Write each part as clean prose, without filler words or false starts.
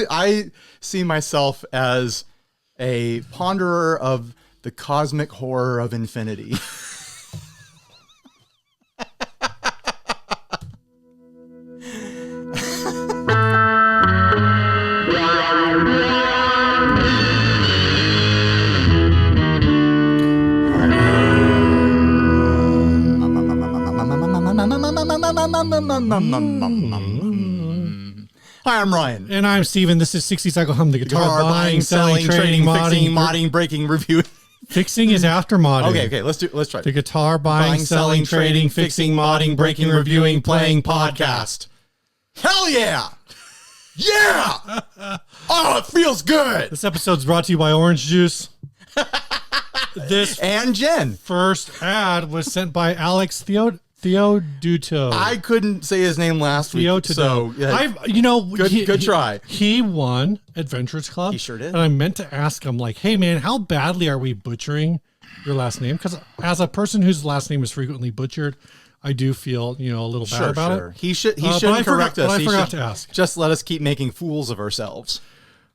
I see myself as a ponderer of the cosmic horror of infinity. Hi, I'm Ryan. And I'm Steven. This is 60 Cycle Hum, the guitar buying, selling, trading, fixing, modding, breaking, reviewing. Fixing is after modding. Okay, let's try. The guitar buying, selling, trading, fixing, modding, breaking, reviewing, playing podcast. Hell yeah! Yeah! Oh, it feels good. This episode's brought to you by Orange Juice. This and Jen. First ad was sent by Alex Theoduto. I couldn't say his name last week, so good try. He won Adventurers Club. He sure did. And I meant to ask him, like, hey man, how badly are we butchering your last name? Because as a person whose last name is frequently butchered, I do feel a little bad about it. He shouldn't correct us. I forgot to ask. Just let us keep making fools of ourselves.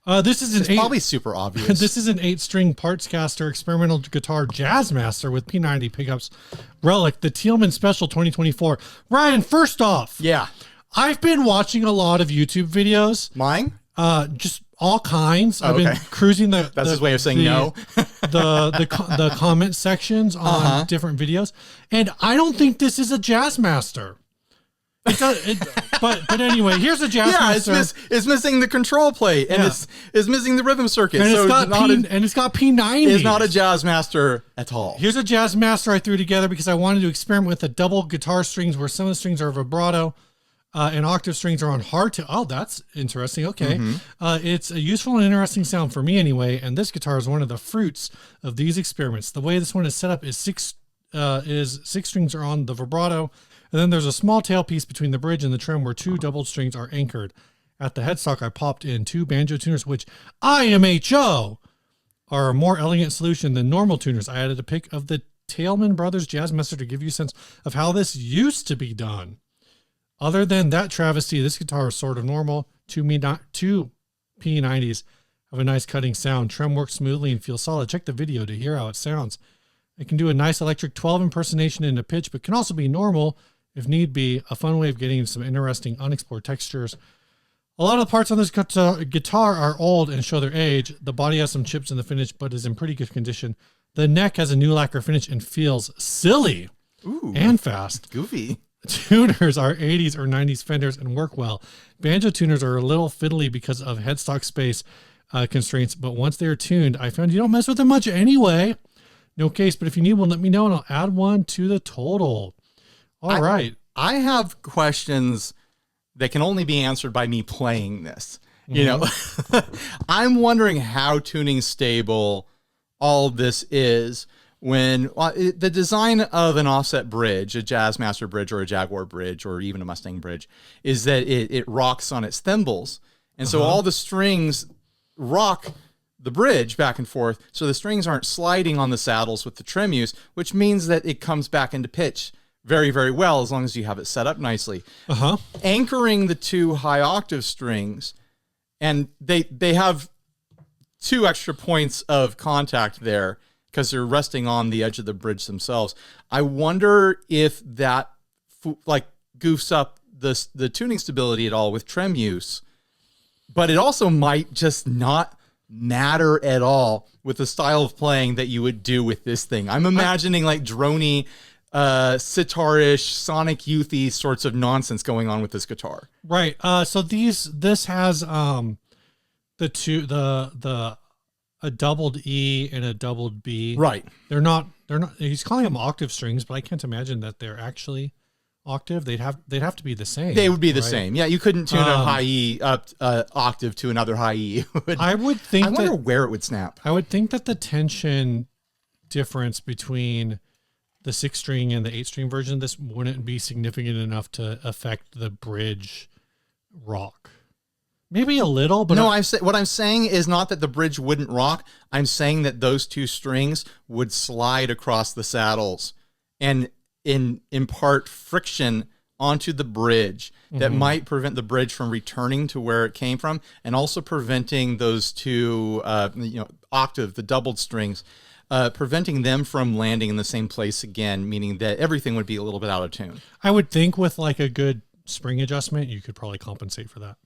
This is probably super obvious. This is an 8-string Partscaster experimental guitar Jazzmaster with P90 pickups, Relic, the Tealman Special 2024. Ryan, first off, yeah, I've been watching a lot of YouTube videos. Mine? Just all kinds. I've been cruising that's his way of saying no. the comment sections on different videos, and I don't think this is a Jazzmaster. But anyway, here's a Jazzmaster. Yeah, it's missing the control plate, and it's missing the rhythm circuit. And it's got P90. It's not a Jazzmaster at all. Here's a Jazzmaster I threw together because I wanted to experiment with the double guitar strings where some of the strings are vibrato and octave strings are on hard to. Oh, that's interesting. Okay. It's a useful and interesting sound for me anyway, and this guitar is one of the fruits of these experiments. The way this one is set up is six strings are on the vibrato. And then there's a small tailpiece between the bridge and the trim where 2 doubled strings are anchored. At the headstock, I popped in 2 banjo tuners, which IMHO are a more elegant solution than normal tuners. I added a pic of the Tealman Brothers Jazzmaster to give you a sense of how this used to be done. Other than that travesty, this guitar is sort of normal. 2 P90s have a nice cutting sound. Trem works smoothly and feels solid. Check the video to hear how it sounds. It can do a nice electric 12 impersonation into pitch, but can also be normal if need be, a fun way of getting some interesting unexplored textures. A lot of the parts on this guitar are old and show their age. The body has some chips in the finish, but is in pretty good condition. The neck has a new lacquer finish and feels silly and fast. Goofy. Tuners are 80s or 90s Fenders and work well. Banjo tuners are a little fiddly because of headstock space constraints, but once they're tuned, I found you don't mess with them much anyway. No case, but if you need one, let me know and I'll add one to the total. All right. I have questions that can only be answered by me playing this. You know, I'm wondering how tuning stable all of this is when the design of an offset bridge, a Jazzmaster bridge or a Jaguar bridge or even a Mustang bridge, is that it rocks on its thimbles. And so all the strings rock the bridge back and forth. So the strings aren't sliding on the saddles with the trem use, which means that it comes back into pitch very, very well, as long as you have it set up nicely. Anchoring the 2 high octave strings, and they have 2 extra points of contact there because they're resting on the edge of the bridge themselves. I wonder if that goofs up the tuning stability at all with trem use, but it also might just not matter at all with the style of playing that you would do with this thing. I'm imagining like droney, sitar-ish, sonic youthy sorts of nonsense going on with this guitar. Right. So this has a doubled E and a doubled B. Right. They're not he's calling them octave strings, but I can't imagine that they're actually octave. They'd have to be the same. They would be the same. Yeah, you couldn't tune a high E up octave to another high E. I wonder where it would snap. I would think that the tension difference between the 6-string and the 8-string version, this wouldn't be significant enough to affect the bridge rock. Maybe a little, but no. What I'm saying is not that the bridge wouldn't rock. I'm saying that those 2 strings would slide across the saddles and impart friction onto the bridge that might prevent the bridge from returning to where it came from, and also preventing those two, octave, the doubled strings, preventing them from landing in the same place again, meaning that everything would be a little bit out of tune. I would think with like a good spring adjustment, you could probably compensate for that.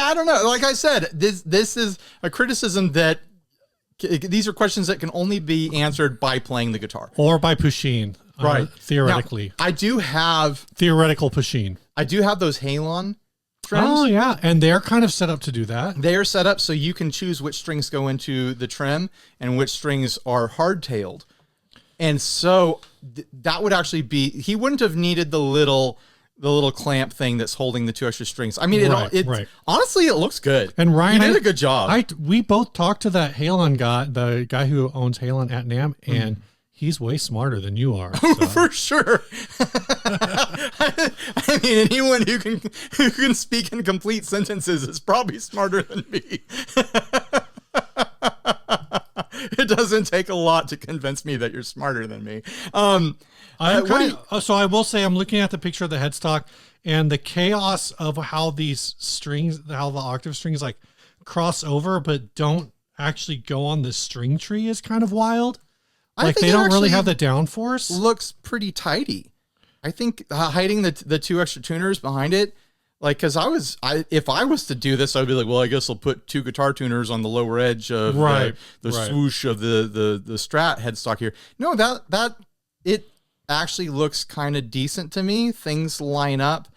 I don't know. Like I said, this is a criticism that these are questions that can only be answered by playing the guitar or by pushing, right? Theoretically, now, I do have theoretical pushing. I do have those Halon trims. Oh yeah, and they're kind of set up to do that. They are set up so you can choose which strings go into the trim and which strings are hard-tailed, and so that would actually be, he wouldn't have needed the little clamp thing that's holding the two extra strings. I mean, honestly, it looks good. And Ryan, you did a good job. We both talked to that Halon guy, the guy who owns Halon at NAMM, and he's way smarter than you are. So. For sure. I mean, anyone who can speak in complete sentences is probably smarter than me. It doesn't take a lot to convince me that you're smarter than me. So I will say, I'm looking at the picture of the headstock, and the chaos of how these strings, how the octave strings like cross over but don't actually go on the string tree is kind of wild. Like they don't really have the downforce. Looks pretty tidy. I think hiding the two extra tuners behind it, like, because if I was to do this, I'd be like, well, I guess I'll put two guitar tuners on the lower edge of the swoosh of the Strat headstock here. No, that it actually looks kind of decent to me. Things line up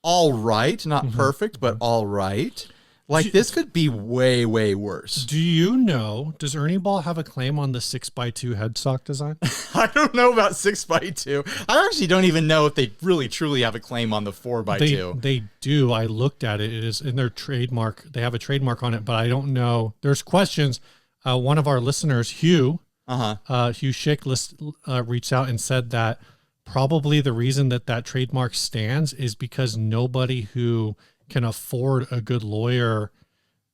all right, not perfect, but all right. Like, this could be way, way worse. Does Ernie Ball have a claim on the 6x2 headstock design? I don't know about 6x2. I actually don't even know if they really truly have a claim on the 4x2. They do. I looked at it. It is in their trademark. They have a trademark on it, but I don't know. There's questions. One of our listeners, Hugh Schick, reached out and said that probably the reason that trademark stands is because nobody who can afford a good lawyer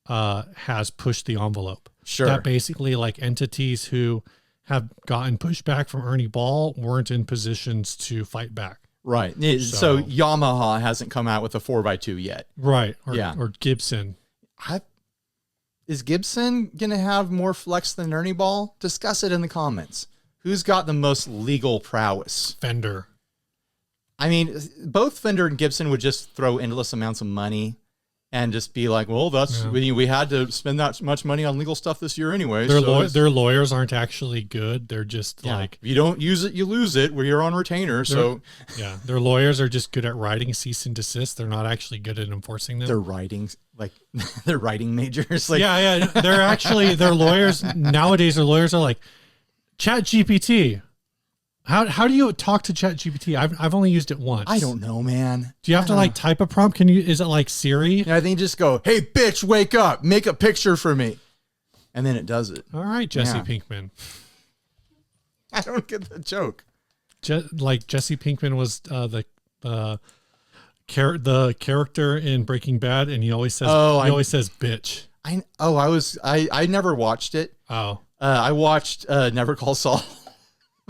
has pushed the envelope. Sure. That basically, like, entities who have gotten pushback from Ernie Ball weren't in positions to fight back. Right. So Yamaha hasn't come out with a 4x2 yet. Right. Or Gibson. Is Gibson going to have more flex than Ernie Ball? Discuss it in the comments. Who's got the most legal prowess? Fender. I mean, both Fender and Gibson would just throw endless amounts of money and just be like, well, we had to spend that much money on legal stuff this year anyway. Their lawyers aren't like good. They're just like, if you don't use it, you lose it, where you're on retainer. So yeah, their lawyers are just good at writing cease and desist. They're not actually good at enforcing them. They're writing they're writing majors. Like, yeah. They're actually, their lawyers nowadays, their lawyers are like, ChatGPT. How do you talk to ChatGPT? I've only used it once. I don't know, man. Do you have to like type a prompt? Is it like Siri? Yeah, I think you just go, hey, bitch, wake up, make a picture for me. And then it does it. All right, Jesse Pinkman. I don't get the joke. Jesse Pinkman was the character in Breaking Bad, and he always says bitch. I never watched it. Oh. I watched Never Call Saul.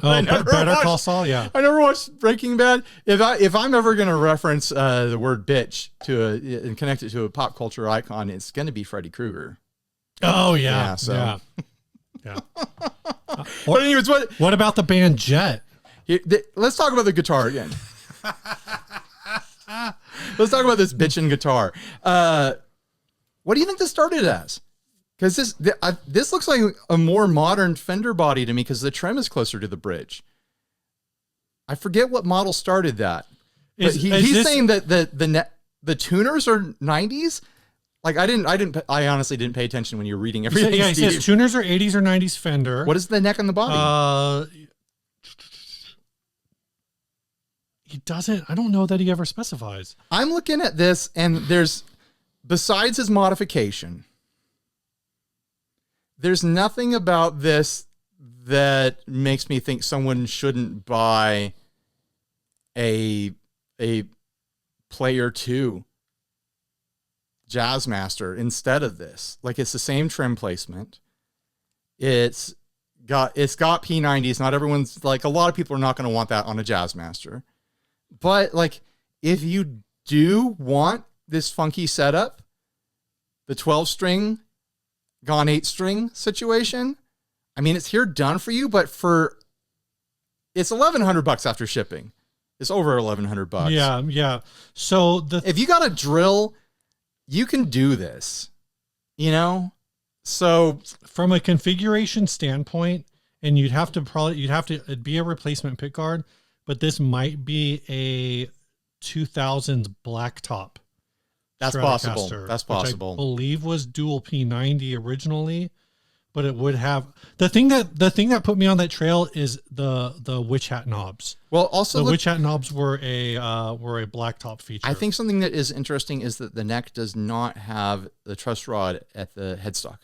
Oh, Better Call Saul, yeah. I never watched Breaking Bad. If I'm ever going to reference the word bitch and connect it to a pop culture icon, it's going to be Freddy Krueger. Oh yeah, yeah. But anyways, what about the band Jet? Let's talk about the guitar again. Let's talk about this bitchin' guitar. What do you think this started as? Because this looks like a more modern Fender body to me, because the trim is closer to the bridge. I forget what model started that. But he's saying that the tuners are 90s. Like, I honestly didn't pay attention when you were reading everything. Yeah, he says tuners are 80s or 90s Fender. What is the neck and the body? He doesn't. I don't know that he ever specifies. I'm looking at this, and besides his modification, there's nothing about this that makes me think someone shouldn't buy a Player 2 Jazzmaster instead of this. Like, it's the same trim placement. It's it's got P90s. Not everyone's like, a lot of people are not going to want that on a Jazzmaster. But like, if you do want this funky setup, the 12 string gone 8 string situation, I mean, it's here done for you, but it's $1,100 after shipping. It's over $1,100. Yeah, yeah. So if you got a drill, you can do this, you know? So from a configuration standpoint, and it'd be a replacement pick guard, but this might be a 2000s blacktop. That's possible. That's possible. Which I believe was dual P90 originally, but it would have the thing that put me on that trail is the witch hat knobs. Well, also the witch hat knobs were a blacktop feature. I think something that is interesting is that the neck does not have the truss rod at the headstock.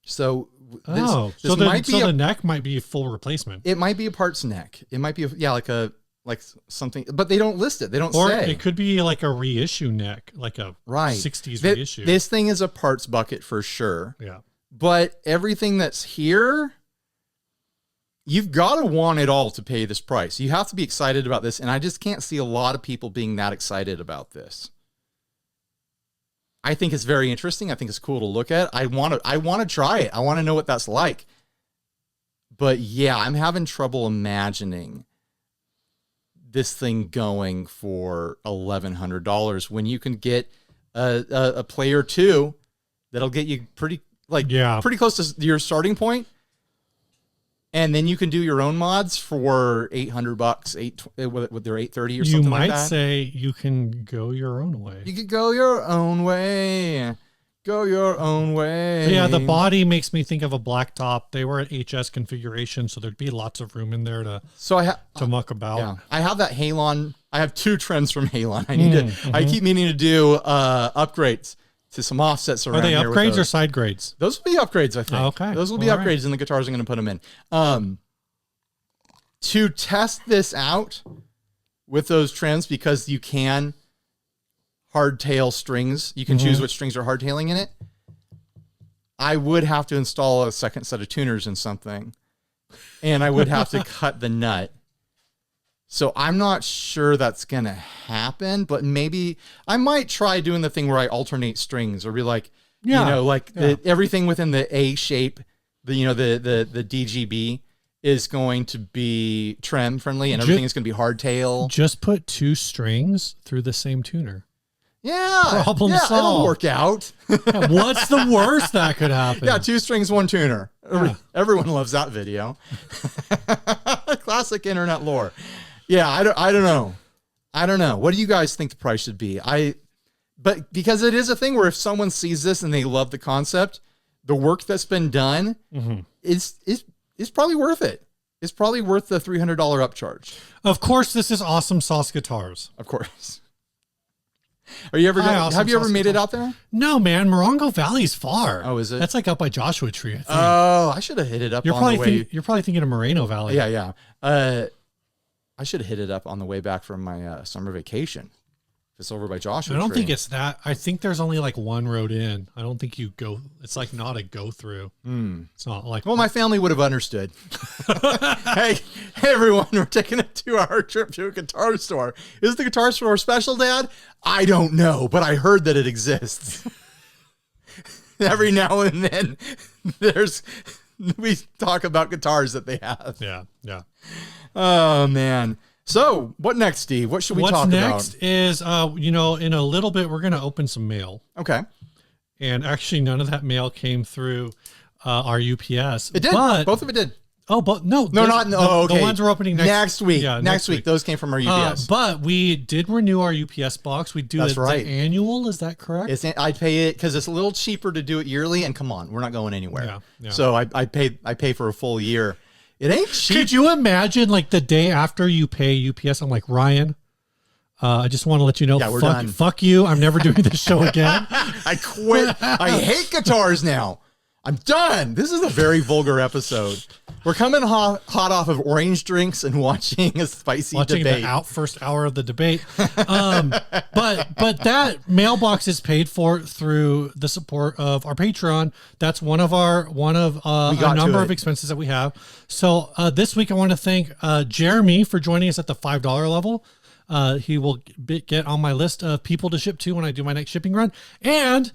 So the neck might be a full replacement. It might be a parts neck. It might be like something, but they don't list it. They don't or say. It could be like a reissue neck, like a 60s reissue. This thing is a parts bucket for sure. Yeah. But everything that's here, you've got to want it all to pay this price. You have to be excited about this, and I just can't see a lot of people being that excited about this. I think it's very interesting. I think it's cool to look at. I want to try it. I want to know what that's like. But yeah, I'm having trouble imagining this thing going for $1,100 when you can get a player 2 that'll get you pretty close to your starting point, and then you can do your own mods for $800, with their 830 or something like that. You might say you can go your own way. You could go your own way. Go your own way. But yeah, the body makes me think of a blacktop. They were at HS configuration, so there'd be lots of room in there to muck about. Yeah, I have that Halon. I have 2 trends from Halon. I keep meaning to do upgrades to some offsets around. Are they here upgrades or side grades? Those will be upgrades, I think. Okay, those will be upgrades, and the guitars I'm going to put them in. To test this out with those trends, because you can hardtail strings. You can choose which strings are hardtailing in it. I would have to install a second set of tuners in something, and I would have to cut the nut. So I'm not sure that's going to happen, but maybe I might try doing the thing where I alternate strings, or be like, everything within the A shape, the DGB is going to be trem friendly, and everything is going to be hardtail. Just put 2 strings through the same tuner. Yeah. Problem solved. It'll work out. What's the worst that could happen? Yeah, 2 strings, 1 tuner. Yeah. Everyone loves that video. Classic internet lore. Yeah, I don't know. I don't know. What do you guys think the price should be? But because it is a thing where if someone sees this and they love the concept, the work that's been done is probably worth it. It's probably worth the $300 upcharge. Of course, this is Awesome Sauce Guitars. Of course. Have you ever made it out there? No, man. Morongo Valley's far. Oh, is it? That's like up by Joshua Tree, I think. Oh, I should have hit it up on the way. You're probably thinking of Moreno Valley. Yeah. I should have hit it up on the way back from my summer vacation. It's over by Joshua Tree. I don't think it's that. I think there's only like 1 road in. I don't think you go. It's like not a go through. It's not like. Well, my family would have understood. hey, everyone, we're taking a 2-hour trip to a guitar store. Is the guitar store special, Dad? I don't know, but I heard that it exists. Every now and then, we talk about guitars that they have. Yeah. Oh man. So, what next, Steve? What should we talk about? What's next is, in a little bit, we're going to open some mail. Okay. And actually, none of that mail came through our UPS. It did. Both of it did. Oh, but no. Okay. The ones we're opening next week. Yeah, next week. Those came from our UPS. But we did renew our UPS box. We do That's right. The annual. Is that correct? I pay it because it's a little cheaper to do it yearly. And come on, we're not going anywhere. Yeah. So I pay for a full year. It ain't cheap. Could you imagine, like, the day after you pay UPS, I'm like, Ryan, I just want to let you know, we're done. Fuck you. I'm never doing this show again. I quit. I hate guitars now. I'm done. This is a very vulgar episode. We're coming hot off of orange drinks and watching a spicy debate. The first hour of the debate. But that mailbox is paid for through the support of our Patreon. That's one of a number of expenses that we have. So this week I want to thank Jeremy for joining us at the $5 level. He will get on my list of people to ship to when I do my next shipping run. And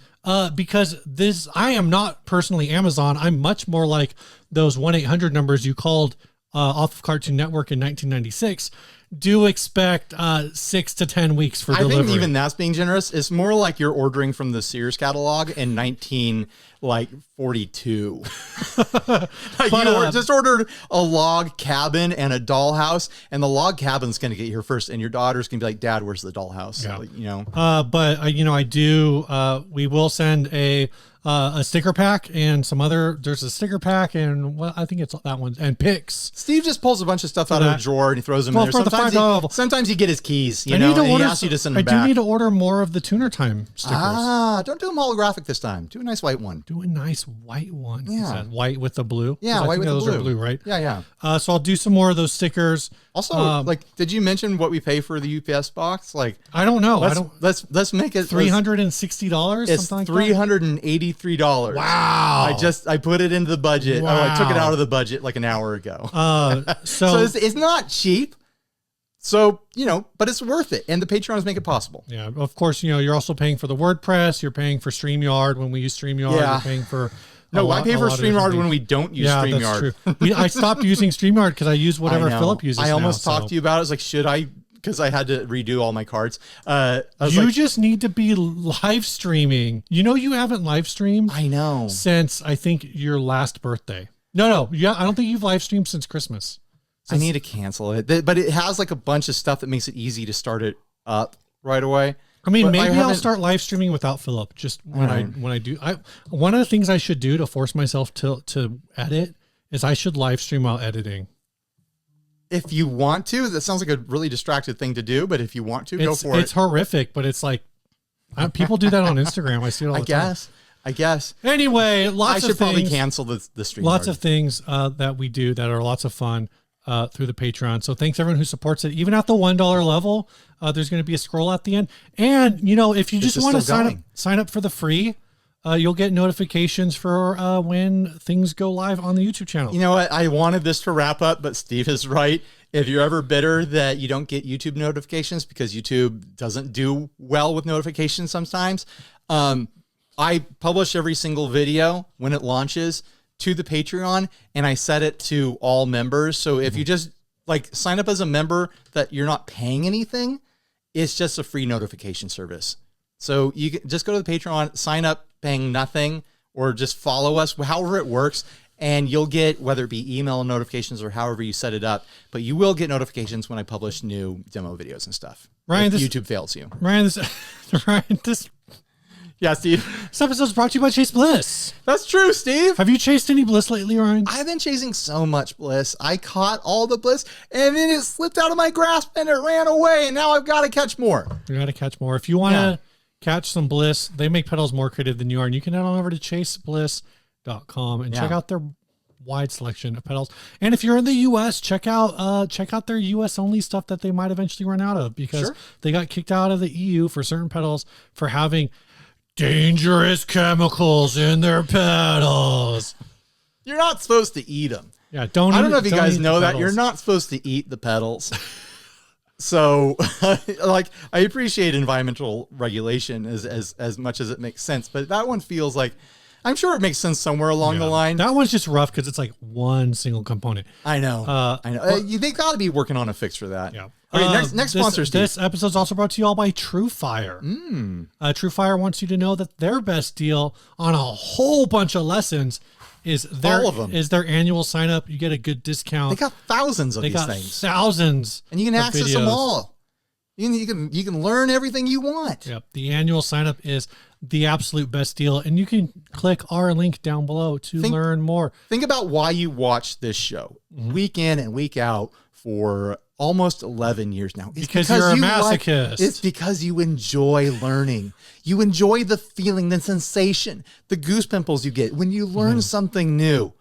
because I am not personally Amazon, I'm much more like those 1-800 numbers you called off of Cartoon Network in 1996. Do expect 6 to 10 weeks for delivery. I think even that's being generous. It's more like you're ordering from the Sears catalog in 1942. You just ordered a log cabin and a dollhouse, and the log cabin's going to get here first, and your daughter's going to be like, "Dad, where's the dollhouse?" Yeah. But I do. We will send a sticker pack and some other. There's a sticker pack and I think it's that one and picks. Steve just pulls a bunch of stuff out of a drawer and he throws them in there. For Sometimes he get his keys. He asks you to send them back. I do need to order more of the Tuner Time stickers. Don't do them holographic this time. Do a nice white one. Do a nice white one. Yeah, white with the blue. Yeah, white with the blue. Those are blue, right? Yeah. So I'll do some more of those stickers. Also, did you mention what we pay for the UPS box? Like, I don't know. Let's make it $360. It's something like $383. Wow! I put it into the budget. Wow. Oh, I took it out of the budget like an hour ago. So it's not cheap. So, but it's worth it. And the Patreons make it possible. Yeah, of course, you're also paying for the WordPress. You're paying for StreamYard when we use StreamYard. Yeah. You're paying for... No, I pay for StreamYard when we don't use StreamYard. Yeah, that's true. I stopped using StreamYard because I use whatever Philip uses I almost talked to you about it. I was like, should I? Because I had to redo all my cards. You just need to be live streaming. You haven't live streamed. I know. Since I think your last birthday. No. Yeah, I don't think you've live streamed since Christmas. I need to cancel it, but it has like a bunch of stuff that makes it easy to start it up right away. I mean, maybe I'll start live streaming without Philip. Just when I do. One of the things I should do to force myself to edit is I should live stream while editing. If you want to, that sounds like a really distracted thing to do. But if you want to, go for it. It's horrific, but it's like people do that on Instagram. I see it all the time. I guess. Anyway, I should probably cancel the stream. Lots of things that we do that are lots of fun. Through the Patreon. So thanks everyone who supports it. Even at the $1 level, there's going to be a scroll at the end. And if you just want to sign up for the free, you'll get notifications for when things go live on the YouTube channel. You know what? I wanted this to wrap up, but Steve is right. If you're ever bitter that you don't get YouTube notifications because YouTube doesn't do well with notifications sometimes, I publish every single video when it launches to the Patreon, and I set it to all members. So if you just sign up as a member that you're not paying anything, it's just a free notification service. So you can just go to the Patreon, sign up paying nothing, or just follow us, however it works, and you'll get, whether it be email notifications or however you set it up, but you will get notifications when I publish new demo videos and stuff. Ryan, YouTube fails you. Ryan, Yeah, Steve. This episode is brought to you by Chase Bliss. That's true, Steve. Have you chased any bliss lately, Ryan? I've been chasing so much bliss. I caught all the bliss, and then it slipped out of my grasp, and it ran away, and now I've got to catch more. You got to catch more. If you want to catch some bliss, they make pedals more creative than you are, and you can head on over to chasebliss.com and check out their wide selection of pedals. And if you're in the U.S., check out their U.S. only stuff that they might eventually run out of, because they got kicked out of the EU for certain pedals for having dangerous chemicals in their pedals. You're not supposed to eat them. Yeah, I don't know if you guys know that. You're not supposed to eat the pedals. So, I appreciate environmental regulation as much as it makes sense, but that one feels like, I'm sure it makes sense somewhere along the line. That one's just rough because it's like one single component. I know. They've got to be working on a fix for that. Yeah. Okay, next sponsor, Steve. This episode is also brought to you all by TrueFire. TrueFire wants you to know that their best deal on a whole bunch of lessons is their annual sign up. You get a good discount. They got thousands of these things. Thousands. And you can access them all. You can learn everything you want. Yep. The annual sign up is the absolute best deal. And you can click our link down below to learn more. Think about why you watch this show week in and week out for almost 11 years now. It's because you're a masochist. It's because you enjoy learning. You enjoy the feeling, the sensation, the goose pimples you get when you learn something new.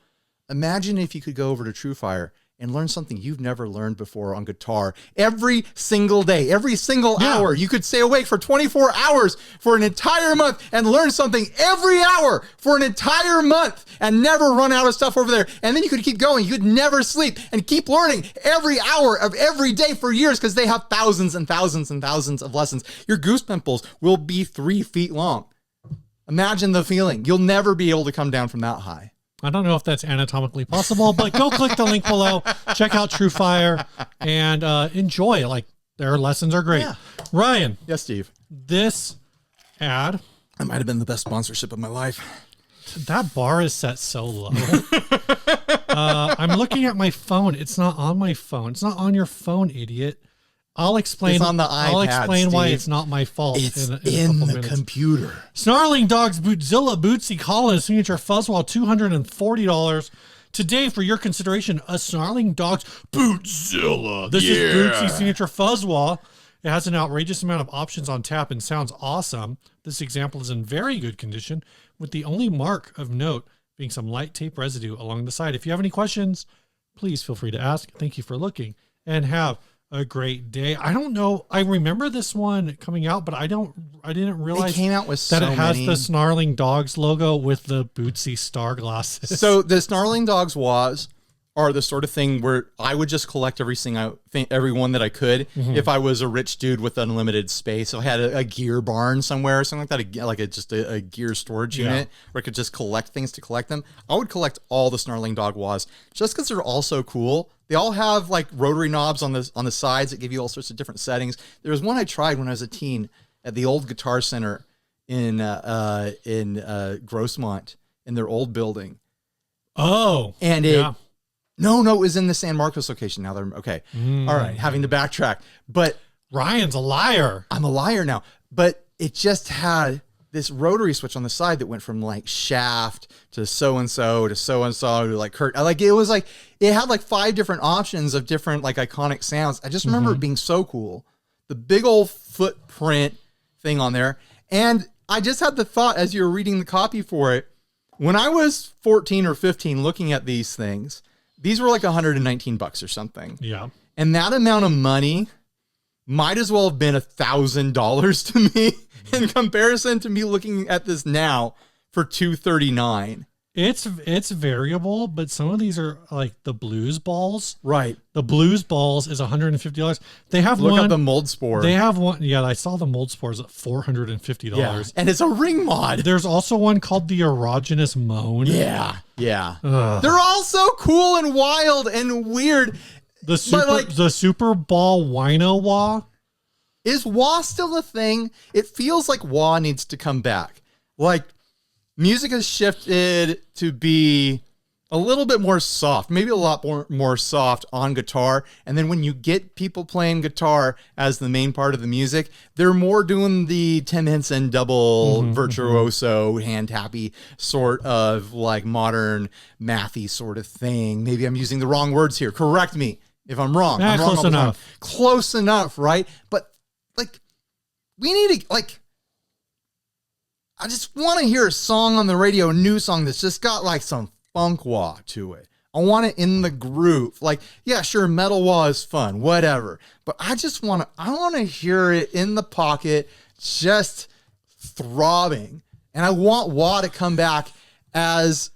Imagine if you could go over to TrueFire and learn something you've never learned before on guitar every single day, every single hour. You could stay awake for 24 hours for an entire month and learn something every hour for an entire month and never run out of stuff over there. And then you could keep going. You could never sleep and keep learning every hour of every day for years because they have thousands and thousands and thousands of lessons. Your goose pimples will be 3 feet long. Imagine the feeling. You'll never be able to come down from that high. I don't know if that's anatomically possible, but go click the link below, check out TrueFire, and enjoy. Like, their lessons are great. Yeah. Ryan. Yes, Steve. This ad. That might have been the best sponsorship of my life. That bar is set so low. I'm looking at my phone. It's not on my phone. It's not on your phone, idiot. I'll explain. It's on the iPad, I'll explain Steve. why it's not my fault. It's in the computer. Snarling Dogs Bootsy Collins signature Fuzzwall, $240 today for your consideration. A Snarling Dogs Bootzilla. This is Bootsy signature Fuzzwall. It has an outrageous amount of options on tap and sounds awesome. This example is in very good condition, with the only mark of note being some light tape residue along the side. If you have any questions, please feel free to ask. Thank you for looking, and have a great day. I don't know. I remember this one coming out, but I didn't realize it came out with that so it has many. the Snarling Dogs logo with the Bootsy star glasses. So the Snarling Dogs Wahs are the sort of thing where I would just collect every one that I could if I was a rich dude with unlimited space. So I had a gear barn somewhere or something like that, just a gear storage unit where I could just collect things to collect them. I would collect all the Snarling Dog Wahs just because they're all so cool. They all have like rotary knobs on the sides that give you all sorts of different settings. There was one I tried when I was a teen at the old Guitar Center in Grossmont in their old building. Oh, and No, it was in the San Marcos location. Now they're okay. All right, having to backtrack. But Ryan's a liar. I'm a liar now. But it just had this rotary switch on the side that went from like shaft to so-and-so to so-and-so to like Kurt. It had like 5 different options of different like iconic sounds. I just remember it being so cool. The big old footprint thing on there. And I just had the thought as you were reading the copy for it, when I was 14 or 15 looking at these things, these were like $119 or something. Yeah. And that amount of money might as well have been $1,000 to me in comparison to me looking at this now for $239. It's variable, but some of these are like the blues balls. Right. The blues balls is $150. They have Look up the mold spore. They have one. Yeah, I saw the mold spores at $450. Yeah. And it's a ring mod. There's also one called the erogenous moan. Yeah. Yeah. They're all so cool and wild and weird. The Super Ball Wino Wah. Is wah still a thing? It feels like wah needs to come back. Like, music has shifted to be a little bit more soft, maybe a lot more soft on guitar. And then when you get people playing guitar as the main part of the music, they're more doing the Tim Henson double virtuoso, hand tappy sort of like modern mathy sort of thing. Maybe I'm using the wrong words here. Correct me if I'm wrong. I'm wrong close enough. Close enough, right? But like, we need to like, I just want to hear a song on the radio, a new song that's just got like some funk wah to it. I want it in the groove. Like, yeah, sure, metal wah is fun, whatever. But I want to hear it in the pocket, just throbbing. And I want wah to come back as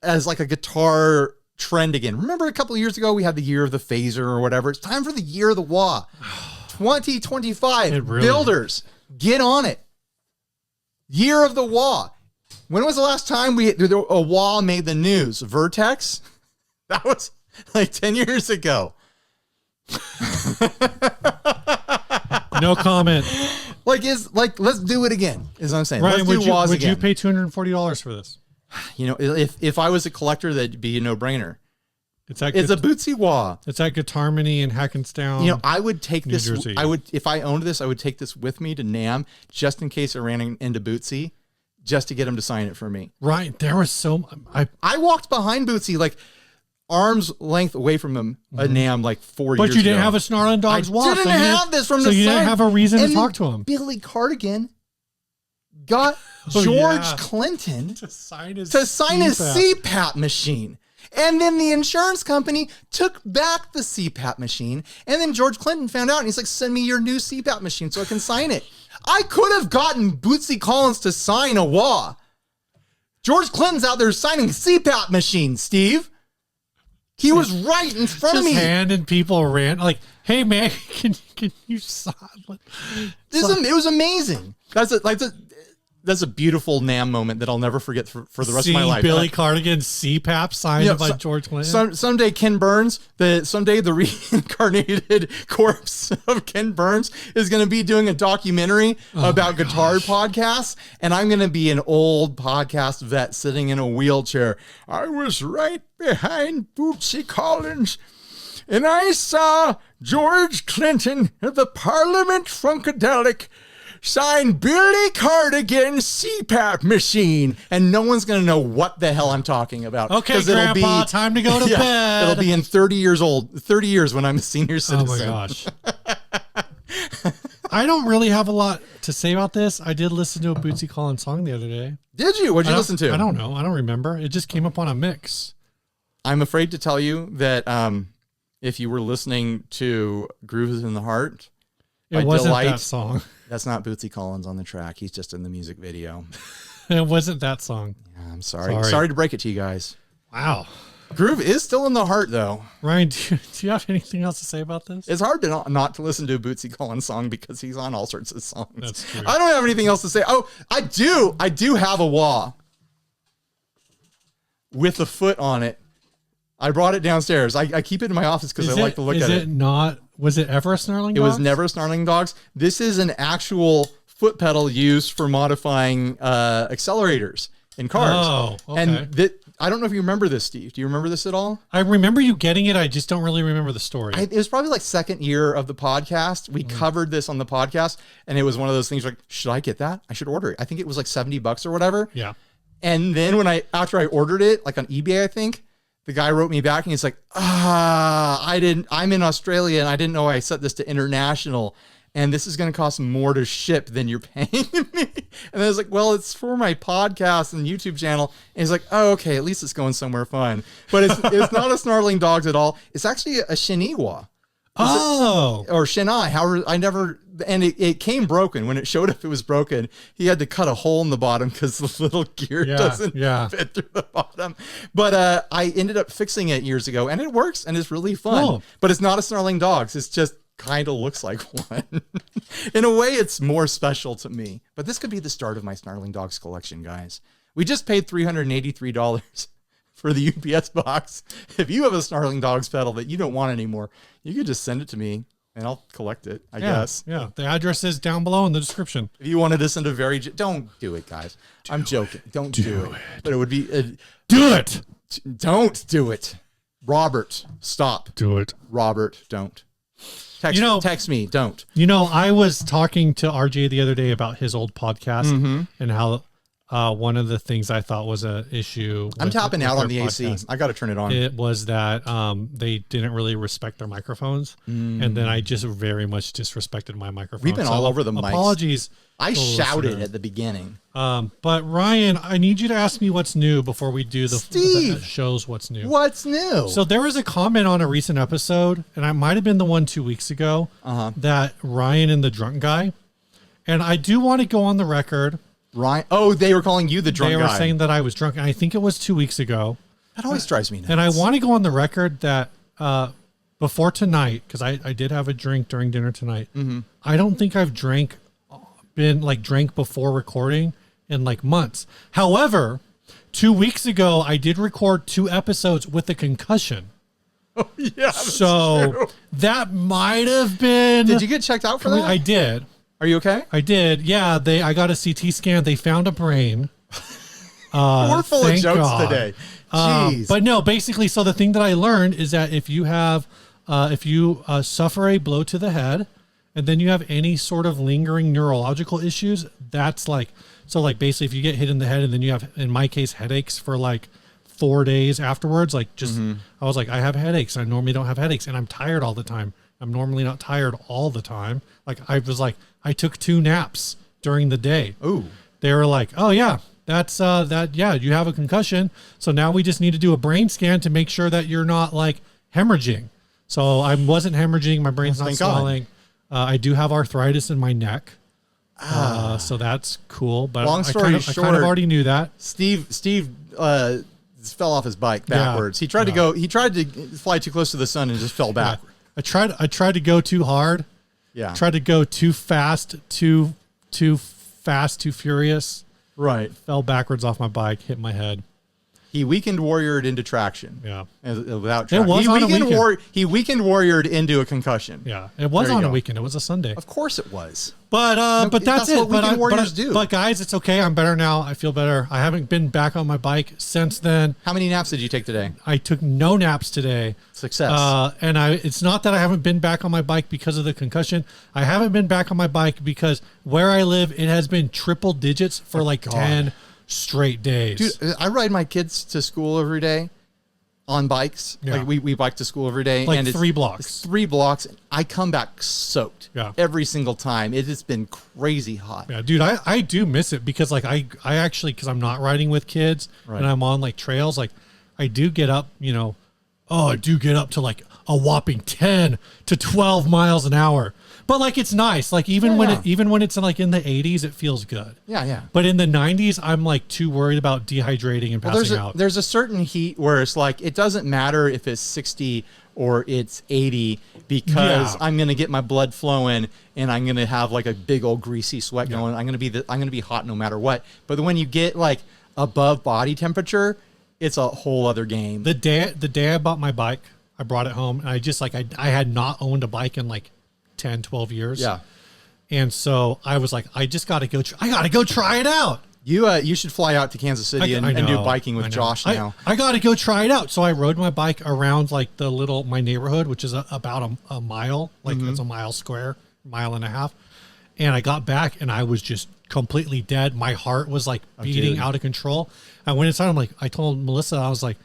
like a guitar trend again. Remember a couple of years ago, we had the year of the phaser or whatever. It's time for the year of the wah. 2025, builders, get on it. Year of the wah. When was the last time a wah made the news? Vertex? That was like 10 years ago. No comment. Let's do it again, is what I'm saying. Ryan, let's do wahs would again. you pay $240 for this? You know, if I was a collector, that'd be a no-brainer. It's a Bootsy Wah. It's at Guitarmony in Hackenstown. You know, I would take New this. Jersey. If I owned this, I would take this with me to NAMM just in case I ran into Bootsy, just to get him to sign it for me. Right. There was I walked behind Bootsy, like arm's length away from him at NAMM like 4 years ago. But you didn't have a Snarling Dogs Wah. I didn't have this from the So you sign. didn't have a reason to talk to him. Billy Cardigan got George Clinton to sign his CPAP machine. And then the insurance company took back the CPAP machine. And then George Clinton found out and he's like, send me your new CPAP machine so I can sign it. I could have gotten Bootsy Collins to sign a Wah. George Clinton's out there signing CPAP machines, Steve. He was right in front of me. Just handing people rant like, hey man, can you sign? It was amazing. That's a beautiful NAMM moment that I'll never forget for the rest of my life. Billy Cardigan's CPAP signed by George Clinton. Someday Ken Burns, someday the reincarnated corpse of Ken Burns is going to be doing a documentary about guitar podcasts, and I'm going to be an old podcast vet sitting in a wheelchair. I was right behind Bootsy Collins, and I saw George Clinton at the Parliament Funkadelic sign Billy Cardigan's CPAP machine, and no one's going to know what the hell I'm talking about. Okay, Grandpa, time to go to bed. It'll be in 30 years when I'm a senior citizen. Oh my gosh. I don't really have a lot to say about this. I did listen to a Bootsy Collins song the other day. Did you? What'd you listen to? I don't know. I don't remember. It just came up on a mix. I'm afraid to tell you that if you were listening to Grooves in the Heart, it wasn't that song. That's not Bootsy Collins on the track. He's just in the music video. It wasn't that song. Yeah, I'm sorry. Sorry to break it to you guys. Wow. Groove is still in the heart, though. Ryan, do you have anything else to say about this? It's hard to not to listen to a Bootsy Collins song because he's on all sorts of songs. That's true. I don't have anything else to say. Oh, I do have a Wah with a foot on it. I brought it downstairs. I keep it in my office because I like to look at it. Was it ever a Snarling Dogs? It was never a Snarling Dogs. This is an actual foot pedal used for modifying accelerators in cars. Oh, okay. And I don't know if you remember this, Steve. Do you remember this at all? I remember you getting it. I just don't really remember the story. It was probably like second year of the podcast. We covered this on the podcast, and it was one of those things like, should I get that? I should order it. I think it was like $70 or whatever. Yeah. And then after I ordered it, like on eBay, I think, the guy wrote me back and he's like, I'm in Australia and I didn't know I set this to international and this is going to cost more to ship than you're paying me. And I was like, well, it's for my podcast and YouTube channel. And he's like, oh, okay, at least it's going somewhere fun. But it's not a Snarling Dogs at all. It's actually a Shiniwa. Or Shinai. However, it came broken. When it showed up, it was broken. He had to cut a hole in the bottom because the little gear doesn't fit through the bottom. But I ended up fixing it years ago, and it works, and it's really fun. Cool. But it's not a Snarling Dogs. It's just kind of looks like one. In a way, it's more special to me. But this could be the start of my Snarling Dogs collection, guys. We just paid $383 for the UPS box. If you have a Snarling Dogs pedal that you don't want anymore, you could just send it to me and I'll collect it, I guess. Yeah, the address is down below in the description. If you wanted to send don't do it, guys. I'm joking. Don't do it. But it would be... do it! Don't do it. Robert, stop. Do it. Robert, don't. Text me, don't. I was talking to RJ the other day about his old podcast and how one of the things I thought was an issue. I'm tapping out on the AC. I got to turn it on. It was that they didn't really respect their microphones. And then I just very much disrespected my microphone. We've been all over the mics. Apologies. I shouted at the beginning. But Ryan, I need you to ask me what's new before we do the shows what's new. What's new? So there was a comment on a recent episode, and I might have been the one 2 weeks ago, that Ryan and the drunk guy. And I do want to go on the record. Ryan. Oh, they were calling you the drunk guy. They were saying that I was drunk, and I think it was 2 weeks ago. That always drives me nuts. And I want to go on the record that before tonight, because I did have a drink during dinner tonight, I don't think I've drank before recording in like months. However, 2 weeks ago, I did record 2 episodes with a concussion. Oh, yeah. So true. That might have been... Did you get checked out for that? I did. Are you okay? I did. Yeah, I got a CT scan. They found a brain. We're full of jokes today. Jeez. But no, basically, so the thing that I learned is that if you suffer a blow to the head, and then you have any sort of lingering neurological issues, that's basically if you get hit in the head and then you have, in my case, headaches for like 4 days afterwards, I was like, I have headaches. I normally don't have headaches, and I'm tired all the time. I'm normally not tired all the time. I took 2 naps during the day. Ooh. They were like, oh yeah, that's yeah, you have a concussion. So now we just need to do a brain scan to make sure that you're not like hemorrhaging. So I wasn't hemorrhaging. My brain's not swelling. I do have arthritis in my neck. So that's cool. But long story short, I kind of already knew that. Steve fell off his bike backwards. He tried to fly too close to the sun and just fell back. Yeah. I tried to go too hard. Yeah. Tried to go too fast, too furious. Right. Fell backwards off my bike, hit my head. He weekend warriored into traction. Yeah. Without traction. It was on a weekend. He weekend warriored into a concussion. Yeah. It was on a weekend. It was a Sunday. Of course it was. But that's it. What weekend warriors do. But guys, it's okay. I'm better now. I feel better. I haven't been back on my bike since then. How many naps did you take today? I took no naps today. Success. And it's not that I haven't been back on my bike because of the concussion. I haven't been back on my bike because where I live, it has been triple digits for 10 straight days. Dude, I ride my kids to school every day on bikes. Yeah. Like we bike to school every day. Like and 3 blocks. It's 3 blocks. I come back soaked every single time. It has been crazy hot. Yeah, dude, I do miss it because I actually, because I'm not riding with kids and I'm on like trails, like I do get up, I do get up to like a whopping 10 to 12 miles an hour. But like it's nice. Like even when it's like in the 80s, it feels good. Yeah, yeah. But in the 90s, I'm like too worried about dehydrating and passing out. There's a certain heat where it's like it doesn't matter if it's 60 or it's 80 because I'm gonna get my blood flowing and I'm gonna have like a big old greasy sweat going. I'm gonna be hot no matter what. But when you get like above body temperature, it's a whole other game. The day I bought my bike, I brought it home and I just like I had not owned a bike in like 10, 12 years. Yeah. And so I was like, I just got to go. I got to go try it out. You should fly out to Kansas City and do biking with Josh now. I got to go try it out. So I rode my bike around like my neighborhood, which is about a mile, like it's a mile square, mile and a half. And I got back and I was just completely dead. My heart was like beating out of control. I went inside. I told Melissa, I was like,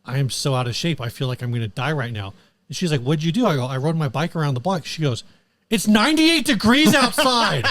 I am so out of shape. I feel like I'm going to die right now. And she's like, what'd you do? I go, I rode my bike around the block. She goes, it's 98 degrees outside.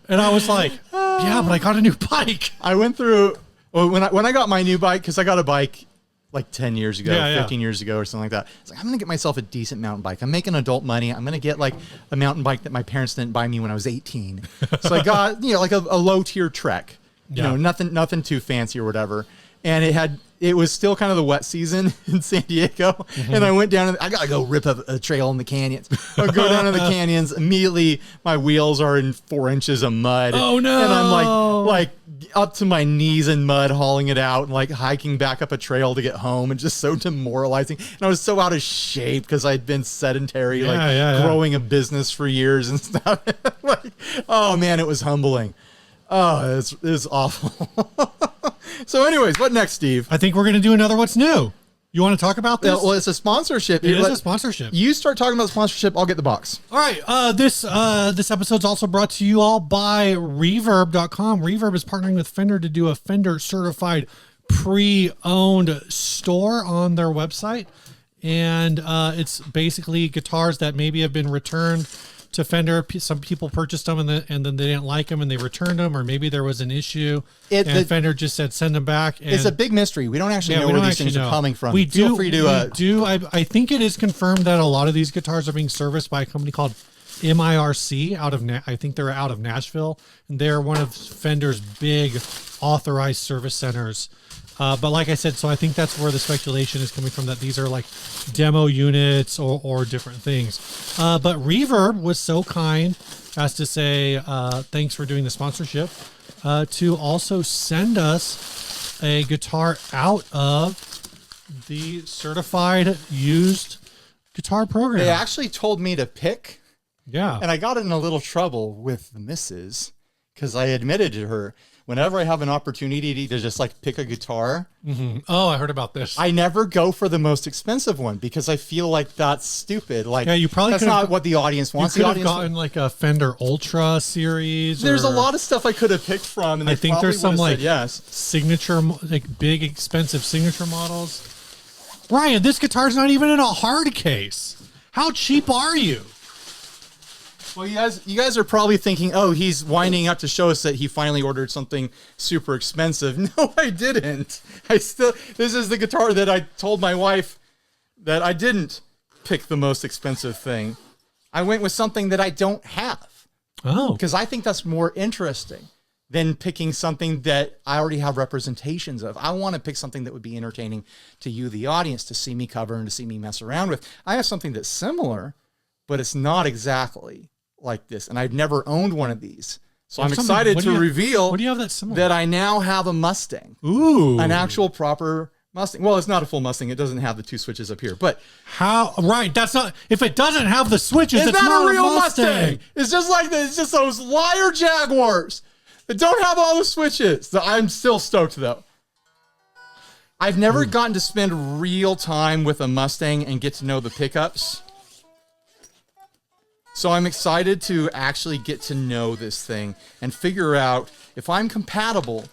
And I was like, yeah, but I got a new bike. I went through, when I got my new bike, because I got a bike like 10 years ago, 15 years ago or something like that. I was like, I'm going to get myself a decent mountain bike. I'm making adult money. I'm going to get like a mountain bike that my parents didn't buy me when I was 18. So I got, like a low tier Trek, nothing too fancy or whatever. And it was still kind of the wet season in San Diego. And I went down and I got to go rip a trail in the canyons. I go down to the canyons. Immediately, my wheels are in 4 inches of mud. Oh, no. And I'm like up to my knees in mud, hauling it out and like hiking back up a trail to get home and just so demoralizing. And I was so out of shape because I'd been sedentary, growing a business for years and stuff. Oh, man, it was humbling. Oh, it's awful. So anyways, what next, Steve? I think we're going to do another What's New. You want to talk about this? Well, it's a sponsorship. It is a sponsorship. You start talking about sponsorship, I'll get the box. All right. This episode's also brought to you all by Reverb.com. Reverb is partnering with Fender to do a Fender certified pre-owned store on their website. And it's basically guitars that maybe have been returned to Fender. Some people purchased them and then they didn't like them and they returned them, or maybe there was an issue Fender just said send them back. And it's a big mystery. We don't actually know where these things are coming from. Feel free to. I think it is confirmed that a lot of these guitars are being serviced by a company called MIRC I think they're out of Nashville, and they're one of Fender's big authorized service centers. But like I said, so I think that's where the speculation is coming from, that these are like demo units or different things. But Reverb was so kind as to say, thanks for doing the sponsorship, to also send us a guitar out of the certified used guitar program. They actually told me to pick. Yeah. And I got in a little trouble with the missus because I admitted to her, whenever I have an opportunity to just like pick a guitar. Mm-hmm. Oh, I heard about this. I never go for the most expensive one because I feel like that's stupid. Like, yeah, you probably that's not what the audience wants. You could have gotten like a Fender Ultra series. There's a lot of stuff I could have picked from, and I think there's some like yes, signature, like big expensive signature models. Ryan, this guitar's not even in a hard case. How cheap are you? Well, you guys are probably thinking, oh, he's winding up to show us that he finally ordered something super expensive. No, I didn't. This is the guitar that I told my wife that I didn't pick the most expensive thing. I went with something that I don't have. Oh. Because I think that's more interesting than picking something that I already have representations of. I want to pick something that would be entertaining to you, the audience, to see me cover and to see me mess around with. I have something that's similar, but it's not exactly like this. And I've never owned one of these. So I'm excited to reveal that I now have a Mustang. Ooh. An actual proper Mustang. Well, it's not a full Mustang. It doesn't have the 2 switches up here, but how? Right. That's not, if it doesn't have the switches, it's not a real Mustang. It's just like this. It's just those liar Jaguars that don't have all the switches. I'm still stoked though. I've never gotten to spend real time with a Mustang and get to know the pickups. So I'm excited to actually get to know this thing and figure out if I'm compatible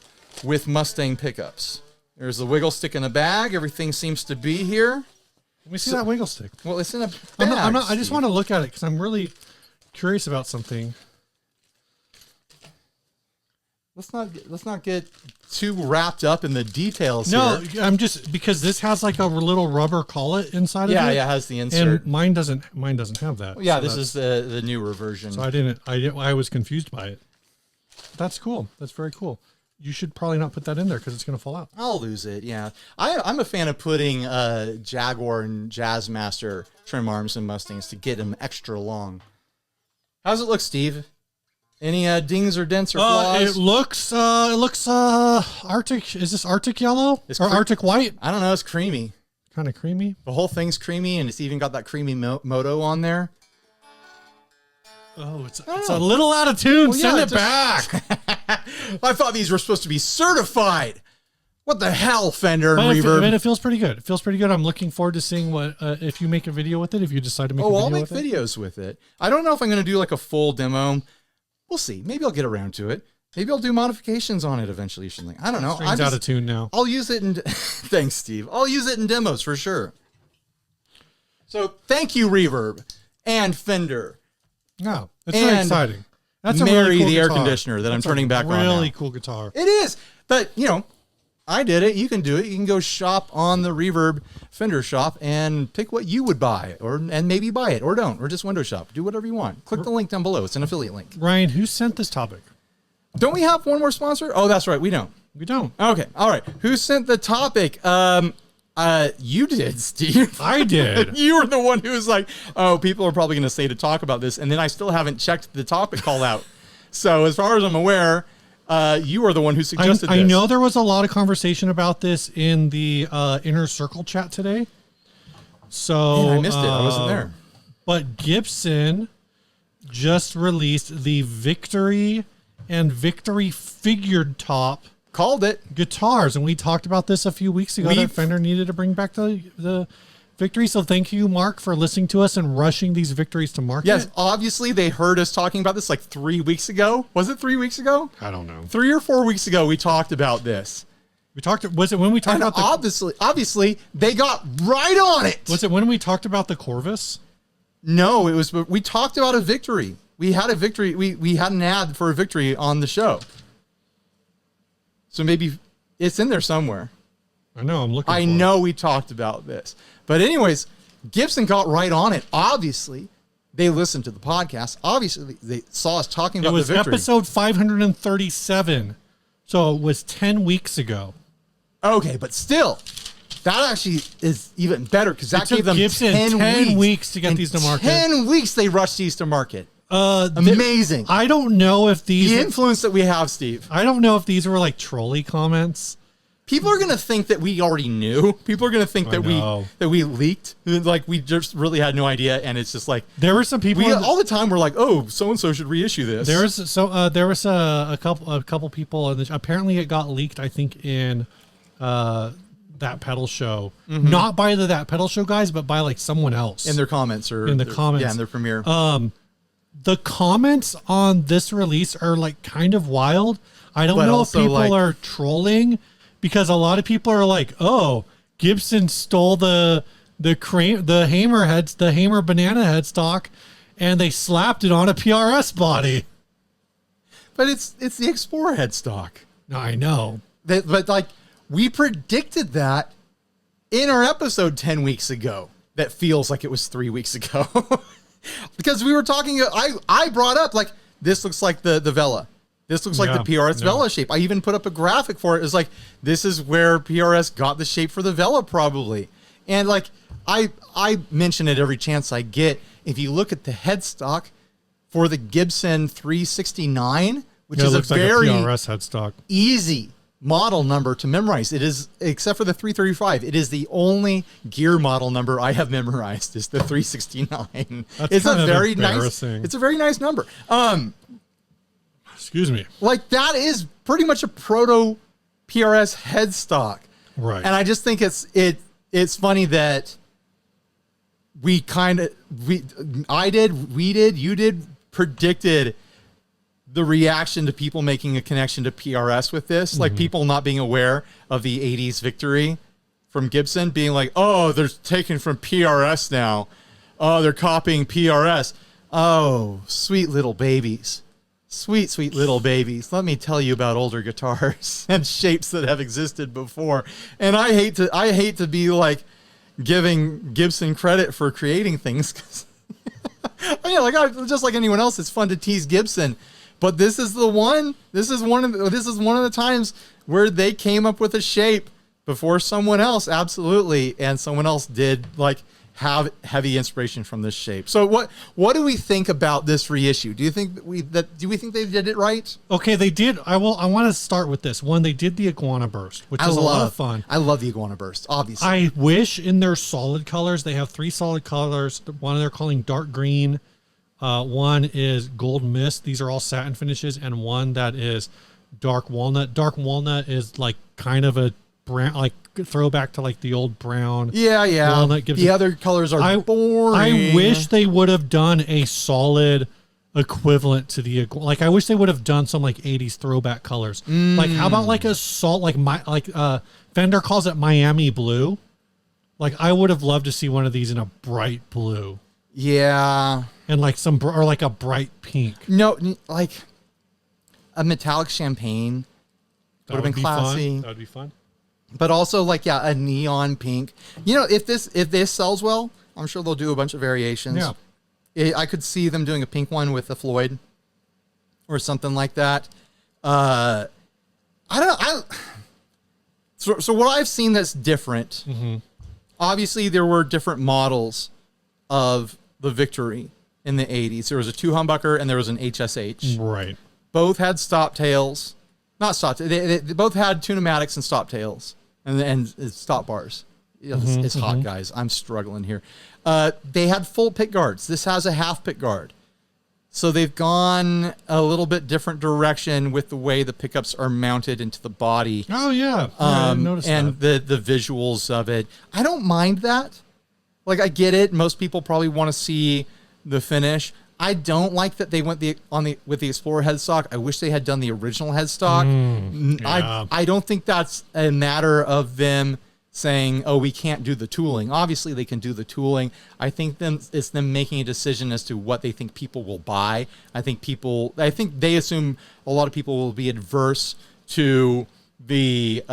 with Mustang pickups. There's the wiggle stick in a bag. Everything seems to be here. Let me see that wiggle stick. Well, it's in a bag. I just want to look at it because I'm really curious about something. Let's not get too wrapped up in the details No, here. I'm just, because this has like a little rubber collet inside of it. Yeah, it has the insert. And mine doesn't have that. Well, yeah, so this is the newer version. So I was confused by it. That's cool. That's very cool. You should probably not put that in there because it's going to fall out. I'll lose it, yeah. I'm a fan of putting Jaguar and Jazzmaster trim arms in Mustangs to get them extra long. How's it look, Steve? Any dings or dents or flaws? It looks Arctic. Is this Arctic yellow or Arctic white? I don't know. It's creamy. Kind of creamy. The whole thing's creamy, and it's even got that creamy moto on there. Oh, it's a little out of tune. Well, Send it back. I thought these were supposed to be certified. What the hell, Fender and Reverb? It feels pretty good. It feels pretty good. I'm looking forward to seeing what if you make a video with it. If you decide to make a video with it. I'll make videos with it. I don't know if I'm going to do like a full demo. We'll see. Maybe I'll get around to it. Maybe I'll do modifications on it eventually. I don't know. String's out of tune now. I'll use it in... Thanks, Steve. I'll use it in demos for sure. So thank you, Reverb and Fender. No, it's very exciting. That's Mary, a really cool the guitar. air conditioner that I'm turning back on now. Really cool guitar. It is. But, I did it. You can do it. You can go shop on the Reverb Fender shop and pick what you would buy, and maybe buy it or don't, or just window shop. Do whatever you want. Click the link down below. It's an affiliate link. Ryan, who sent this topic? Don't we have one more sponsor? Oh, that's right. We don't. We don't. Okay. All right. Who sent the topic? You did, Steve. I did. You were the one who was like, oh, people are probably going to say to talk about this. And then I still haven't checked the topic call out. So as far as I'm aware, you are the one who suggested this. I know there was a lot of conversation about this in the inner circle chat today. So Man, I missed it. I wasn't there. But Gibson just released the Victory and Victory figured top Called it guitars, and we talked about this a few weeks ago. That Fender needed to bring back the Victory. So thank you, Mark, for listening to us and rushing these Victories to market. Yes, obviously they heard us talking about this like 3 weeks ago. Was it 3 weeks ago? I don't know. 3 or 4 weeks ago we talked about this. Was it when we talked about obviously they got right on it. Was it when we talked about the Corvus? No, we talked about a Victory. We had a Victory. We had an ad for a Victory on the show. So maybe it's in there somewhere. I know. I'm looking. I know we talked about this, but anyways, Gibson got right on it. Obviously, they listened to the podcast. Obviously, they saw us talking about the Victory. It was episode 537, so it was 10 weeks ago. Okay, but still, that actually is even better because that gave them Gibson 10 weeks to get these to market. 10 weeks they rushed these to market. Amazing. I don't know if these the influence that we have, Steve. I don't know if these were like trolley comments. People are gonna think that we already knew. People are gonna think that we leaked, like we just really had no idea, and it's just like there were some people all the time. We're like, oh, so and so should reissue this. There was a couple people, and apparently it got leaked. I think in That Pedal Show, not by the That Pedal Show guys, but by like someone else in their comments or in the comments, yeah, in their premiere. The comments on this release are like kind of wild. I don't know if people are trolling because a lot of people are like, "Oh, Gibson stole the Hamer banana headstock and they slapped it on a PRS body. But it's the Explorer headstock. I know. But like, we predicted that in our episode 10 weeks ago. That feels like it was 3 weeks ago. Because we were talking, I brought up, like, this looks like the Vela. This looks like the PRS Vela shape. I even put up a graphic for it. It was like, this is where PRS got the shape for the Vela, probably. And like, I mention it every chance I get. If you look at the headstock for the Gibson 369, which is a very like a PRS headstock, easy model number to memorize. It is, except for the 335, it is the only gear model number I have memorized is the 369. It's a very nice, it's a very nice number. Excuse me. Like, that is pretty much a proto PRS headstock. Right. And I just think it's funny that we predicted the reaction to people making a connection to PRS with this, like people not being aware of the 80s victory from Gibson, being like, oh, they're taken from PRS now. Oh, they're copying PRS. Oh, sweet little babies. Sweet, sweet little babies. Let me tell you about older guitars and shapes that have existed before. And I hate to be like giving Gibson credit for creating things. 'Cause just like anyone else, it's fun to tease Gibson. But this is the one. This is one of the times where they came up with a shape before someone else, absolutely, and someone else did like have heavy inspiration from this shape. So what do we think about this reissue? Do you think do we think they did it right? Okay, they did. I want to start with this one. They did the Iguana Burst, which is a lot of fun. I love the Iguana Burst, obviously. I wish in their solid colors, they have 3 solid colors. One they're calling dark green. One is gold mist. These are all satin finishes, and one that is dark walnut. Dark walnut is like kind of a brown, like throwback to like the old brown. Yeah. Walnut the other colors are boring. I wish they would have done a solid equivalent to the, like, I wish they would have done some like 80s throwback colors. Like, how about like a salt, like Fender calls it Miami blue. Like, I would have loved to see one of these in a bright blue. Yeah. And like or like a bright pink. No, like a metallic champagne would have been classy. That would be fun. But also like, a neon pink. You know, if this sells well, I'm sure they'll do a bunch of variations. Yeah. I could see them doing a pink one with a Floyd or something like that. So what I've seen that's different, obviously there were different models of the Victory in the 80s. There was a 2 humbucker and there was an HSH. Right. Both had stop tails. Not stop. They both had tunumatics and stop tails and stop bars. It's hot, guys. I'm struggling here. They had full pick guards. This has a half pick guard. So they've gone a little bit different direction with the way the pickups are mounted into the body. Oh, yeah. I noticed and that. the visuals of it. I don't mind that. Like, I get it. Most people probably want to see the finish. I don't like that they went with the Explorer headstock. I wish they had done the original headstock. Yeah. I don't think that's a matter of them saying, oh, we can't do the tooling. Obviously, they can do the tooling. I think it's them making a decision as to what they think people will buy. I think they assume a lot of people will be adverse to the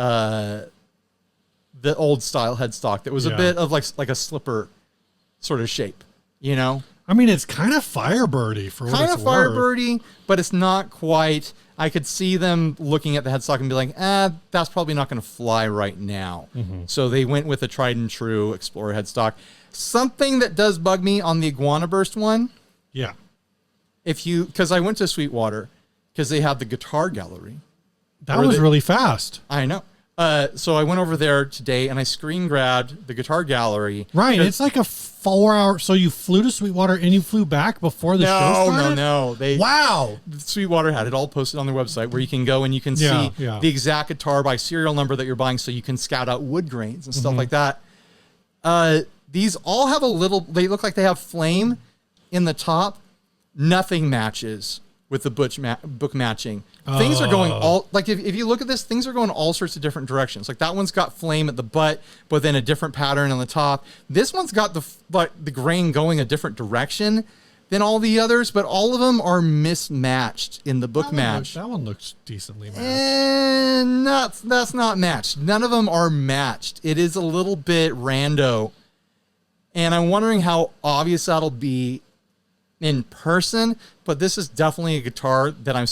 old style headstock that was a bit of like a slipper sort of shape, you know? I mean, it's kind of Firebirdy for what it's worth. Kind of Firebirdy, but it's not quite. I could see them looking at the headstock and be like, that's probably not going to fly right now. So they went with a tried and true Explorer headstock. Something that does bug me on the Iguana Burst one. Yeah. Because I went to Sweetwater because they have the guitar gallery. That was really fast. I know. So I went over there today and I screen grabbed the guitar gallery. Right. It's like a 4-hour. So you flew to Sweetwater and you flew back before the show started? No. Wow. Sweetwater had it all posted on their website where you can go and you can see the exact guitar by serial number that you're buying so you can scout out wood grains and stuff like that. These all have they look like they have flame in the top. Nothing matches with the book matching. Things are going if you look at this, things are going all sorts of different directions. Like that one's got flame at the butt, but then a different pattern on the top. This one's got the grain going a different direction. than all the others, but all of them are mismatched in the book match. That one looks decently matched. And that's not matched. None of them are matched. It is a little bit rando. And I'm wondering how obvious that'll be in person, but this is definitely a guitar that I'm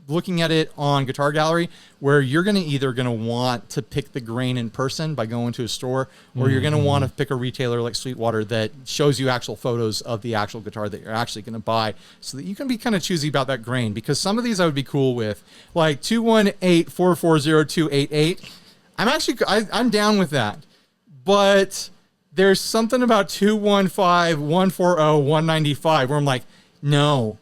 looking at it on Guitar Gallery, where you're either going to want to pick the grain in person by going to a store, or you're going to want to pick a retailer like Sweetwater that shows you actual photos of the actual guitar that you're actually going to buy, so that you can be kind of choosy about that grain. Because some of these I would be cool with, like 218-440-288. I'm down with that, but there's something about 215-140-195 where I'm like, no,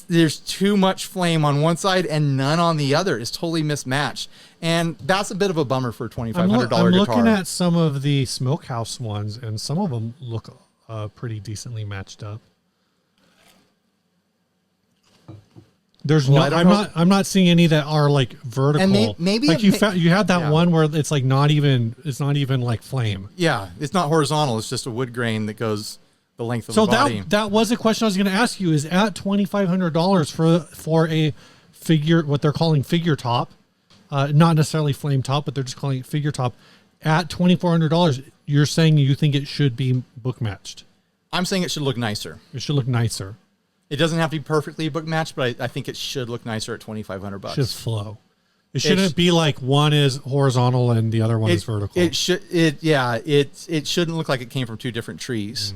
there's too much flame on one side and none on the other. It's totally mismatched. And that's a bit of a bummer for a $2,500 guitar. I'm looking at some of the Smokehouse ones, and some of them look pretty decently matched up. I'm not seeing any that are like vertical. And maybe like you had that one where it's like not even like flame. Yeah, it's not horizontal. It's just a wood grain that goes the length of the body. So that was a question I was going to ask you. Is at $2,500 for a figure, what they're calling figure top, not necessarily flame top, but they're just calling it figure top. At $2,400, you're saying you think it should be book matched? I'm saying it should look nicer. It should look nicer. It doesn't have to be perfectly book matched, but I think it should look nicer at $2,500. It should flow. It shouldn't be like one is horizontal and the other one is vertical. It shouldn't look like it came from two different trees,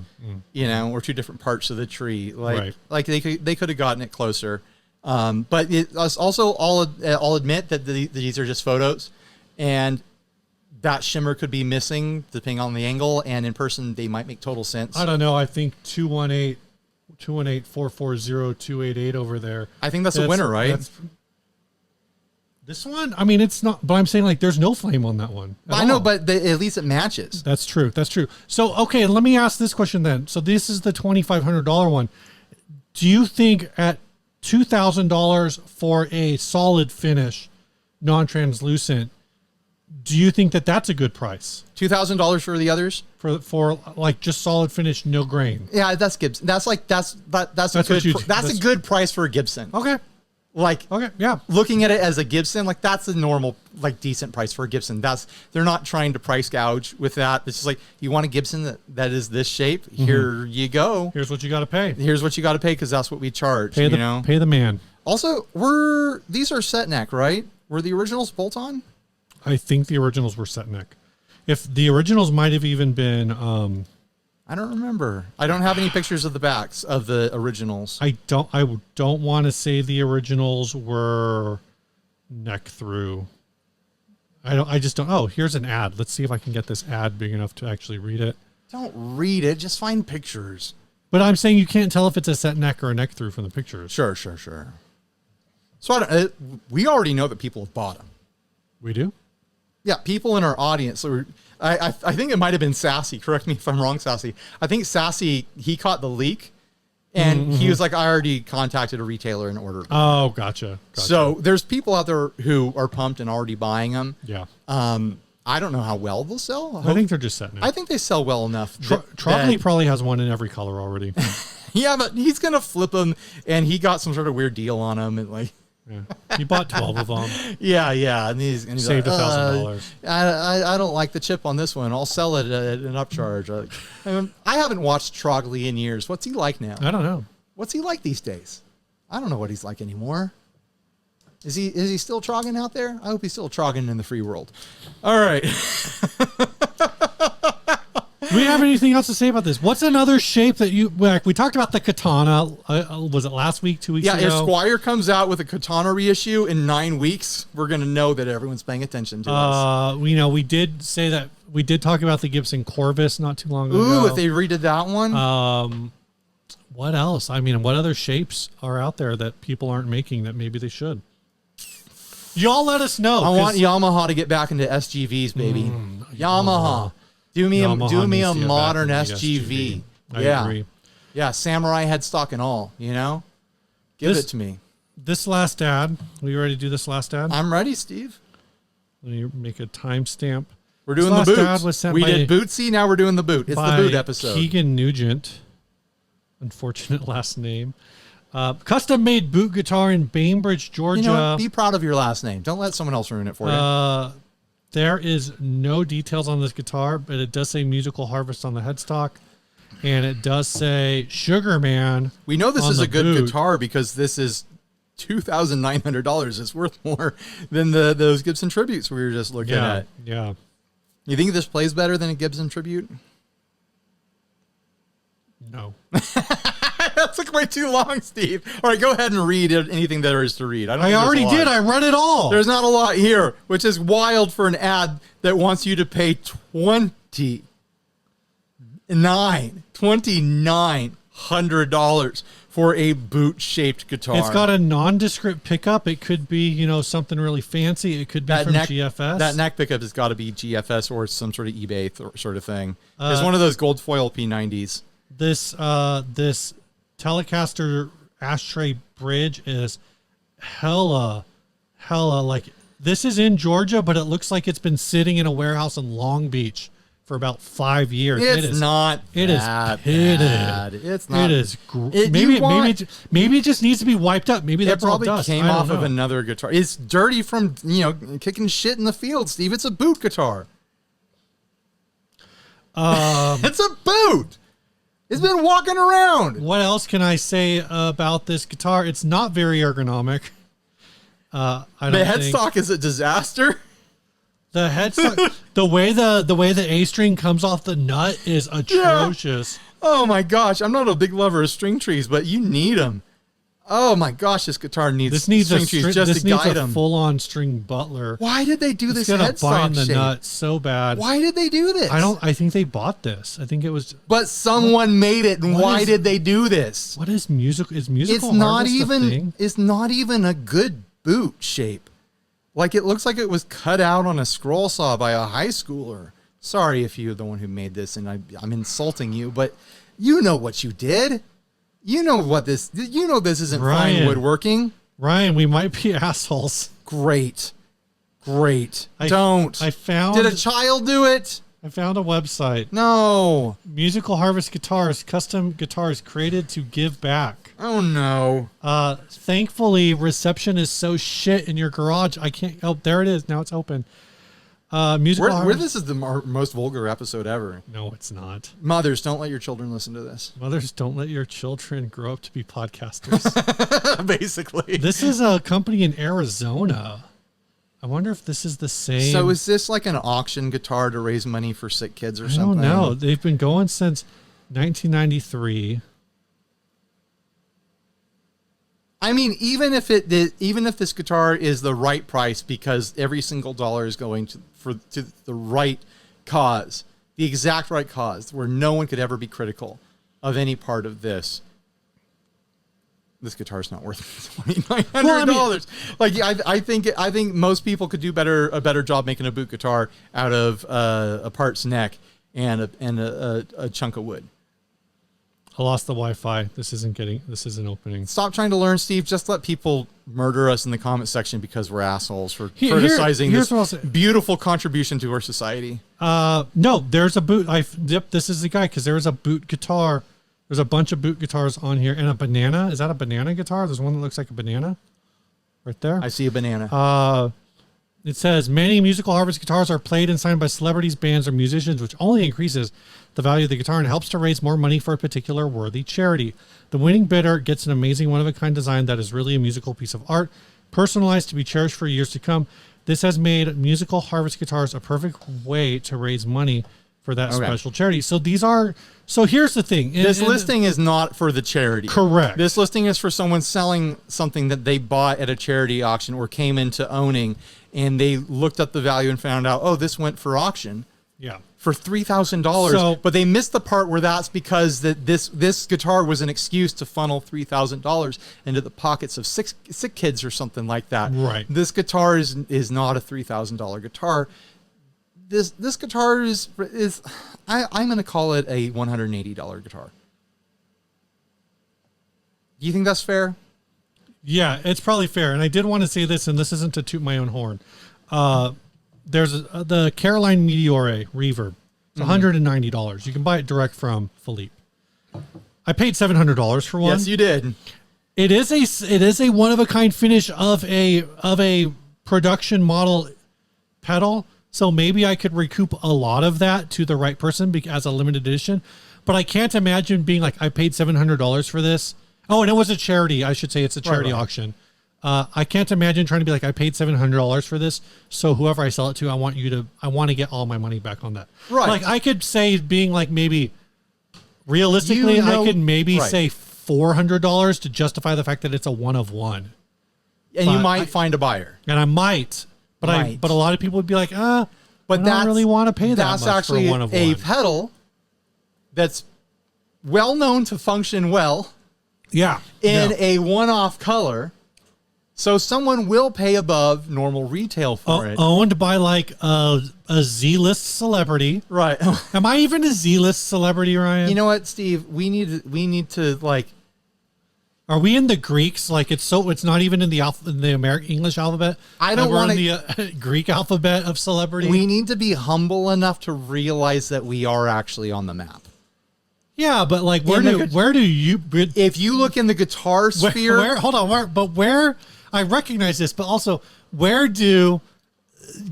or two different parts of the tree. Like they could have gotten it closer. But I'll admit that these are just photos, and that shimmer could be missing depending on the angle, and in person they might make total sense. I don't know. I think 218-440-288 over there. I think that's a winner, right? This one? I mean, it's not, but I'm saying like there's no flame on that one. I know, but at least it matches. That's true. So, okay, let me ask this question then. So this is the $2,500 one. Do you think at $2,000 for a solid finish, non-translucent, do you think that that's a good price? $2,000 for the others? For like just solid finish, no grain. Yeah, that's Gibson. That's a good price for a Gibson. Okay. Yeah. Looking at it as a Gibson, like that's a normal, like decent price for a Gibson. They're not trying to price gouge with that. It's just like, you want a Gibson that is this shape? Here you go. Here's what you got to pay. Here's what you got to pay, because that's what we charge. Pay the man. Also, these are set neck, right? Were the originals bolt on? I think the originals were set neck. If the originals might have even been, I don't remember. I don't have any pictures of the backs of the originals. I don't want to say the originals were neck through. I just don't. Oh, here's an ad. Let's see if I can get this ad big enough to actually read it. Don't read it. Just find pictures. But I'm saying you can't tell if it's a set neck or a neck through from the pictures. Sure. So we already know that people have bought them. We do? Yeah, people in our audience. So I think it might have been Sassy. Correct me if I'm wrong, Sassy. I think Sassy, he caught the leak, and he was like, I already contacted a retailer and ordered them. Oh, gotcha. So there's people out there who are pumped and already buying them. Yeah. I don't know how well they'll sell. I think they're just setting it. I think they sell well enough. Trombley probably has one in every color already. Yeah, but he's going to flip them, and he got some sort of weird deal on them, and like... Yeah. He bought 12 of them. Yeah, and he's saved like, $1,000. I don't like the chip on this one. I'll sell it at an upcharge. I haven't watched Trogly in years. What's he like now? I don't know. What's he like these days? I don't know what he's like anymore. Is he still trogging out there? I hope he's still trogging in the free world. All right. Do we have anything else to say about this? What's another shape that we talked about the katana? Was it last week, 2 weeks ago? Yeah, if Squire comes out with a katana reissue in 9 weeks, we're going to know that everyone's paying attention to us. We did say that we did talk about the Gibson Corvus not too long ago. Ooh, if they redid that one. What else? I mean, what other shapes are out there that people aren't making that maybe they should? Y'all let us know. I want Yamaha to get back into SGVs, baby. Yamaha. Do me a modern SGV. I agree. Yeah, Samurai headstock and all, Give it to me. This last ad. Are you ready to do this last ad? I'm ready, Steve. Let me make a timestamp. We're doing the boot. We did Bootsy, now we're doing the boot. It's the boot episode. Keegan Nugent. Unfortunate last name. Custom made boot guitar in Bainbridge, Georgia. You know, be proud of your last name. Don't let someone else ruin it for you. There is no details on this guitar, but it does say Musical Harvest on the headstock. And it does say Sugar Man. We know this is a good boot. guitar because this is $2,900. It's worth more than those Gibson tributes we were just looking at. Yeah. You think this plays better than a Gibson tribute? No. That took way too long, Steve. All right, go ahead and read anything there is to read. I already did. I read it all. There's not a lot here, which is wild for an ad that wants you to pay $2,900 for a boot-shaped guitar. It's got a nondescript pickup. It could be, you know, something really fancy. It could be from GFS. That neck pickup has got to be GFS or some sort of eBay sort of thing. It's one of those gold foil P90s. This Telecaster ashtray bridge is hella like, this is in Georgia, but it looks like it's been sitting in a warehouse in Long Beach for about 5 years. It's not It is pitted. bad. It's not. It is. Maybe it just needs to be wiped up. Maybe that's probably all dust. came off of another guitar. It's dirty from, you know, kicking shit in the field, Steve. It's a boot guitar. It's a boot. It's been walking around. What else can I say about this guitar? It's not very ergonomic. The headstock is a disaster. The headstock, the way the A string comes off the nut is atrocious. Yeah. Oh my gosh, I'm not a big lover of string trees, but you need them. Oh my gosh, this guitar needs string trees just to guide them. Full-on string butler. Why did they do this headstock headstock bind the shape? nut so bad. Why did they do this? I think they bought this. I think it was. But someone made it, and why did they do this? What is musical? Is musical? It's not Harvest a thing? It's not even a good boot shape. Like, it looks like it was cut out on a scroll saw by a high schooler. Sorry if you're the one who made this and I'm insulting you, but you know what you did. You know this isn't fine woodworking. Ryan, we might be assholes. Great. Did a child do it? I found a website. No. Musical Harvest Guitars, custom guitars created to give back. Oh no. Thankfully, reception is so shit in your garage. I can't. Oh, there it is. Now it's open. Musical this is the most vulgar episode ever. No, it's not. Mothers, don't let your children listen to this. Mothers, don't let your children grow up to be podcasters. Basically. This is a company in Arizona. I wonder if this is the same. So is this like an auction guitar to raise money for sick kids or something? I don't know. They've been going since 1993. I mean, even if this guitar is the right price, because every single dollar is going to the right cause, the exact right cause, where no one could ever be critical of any part of this. This guitar is not worth $2,900. I think most people could do a better job making a boot guitar out of a part's neck and a chunk of wood. I lost the Wi-Fi. This isn't opening. Stop trying to learn, Steve. Just let people murder us in the comment section because we're assholes for criticizing this beautiful contribution to our society. No, there's a boot. This is the guy, because there is a boot guitar. There's a bunch of boot guitars on here, and a banana. Is that a banana guitar? There's one that looks like a banana right there. I see a banana. It says, many Musical Harvest guitars are played and signed by celebrities, bands, or musicians, which only increases the value of the guitar and helps to raise more money for a particular worthy charity. The winning bidder gets an amazing one-of-a-kind design that is really a musical piece of art, personalized to be cherished for years to come. This has made Musical Harvest guitars a perfect way to raise money for that special charity. So here's the thing. This listing is not for the charity. Correct. This listing is for someone selling something that they bought at a charity auction or came into owning, and they looked up the value and found out, oh, this went for auction. Yeah. For $3,000. But they missed the part where that's because this guitar was an excuse to funnel $3,000 into the pockets of sick kids or something like that. Right. This guitar is not a $3,000 guitar. This guitar is I'm going to call it a $180 guitar. Do you think that's fair? Yeah, it's probably fair. And I did want to say this, and this isn't to toot my own horn. There's the Caroline Meteore Reverb. It's $190. You can buy it direct from Philippe. I paid $700 for one. Yes, you did. It is a one of a kind finish of a production model pedal. So maybe I could recoup a lot of that to the right person as a limited edition. But I can't imagine being like, I paid $700 for this. Oh, and it was a charity. I should say it's a charity auction. I can't imagine trying to be like, I paid $700 for this. So whoever I sell it to, I want to get all my money back on that. Right. Like I could say being like, maybe realistically, I could maybe say $400 to justify the fact that it's a one of one. And you might find a buyer. And I might. But a lot of people would be like, but I don't really want to pay that much for a one of one. That's actually a pedal that's well known to function well. Yeah. In a one-off color. So someone will pay above normal retail for it. Owned by like a Z-list celebrity. Right. Am I even a Z-list celebrity, Ryan? You know what, Steve? We need to like. Are we in the Greeks? Like it's not even in the American English alphabet. I don't want the Greek alphabet of celebrity. We need to be humble enough to realize that we are actually on the map. Yeah, but like where do you? If you look in the guitar sphere, where I recognize this, but also where do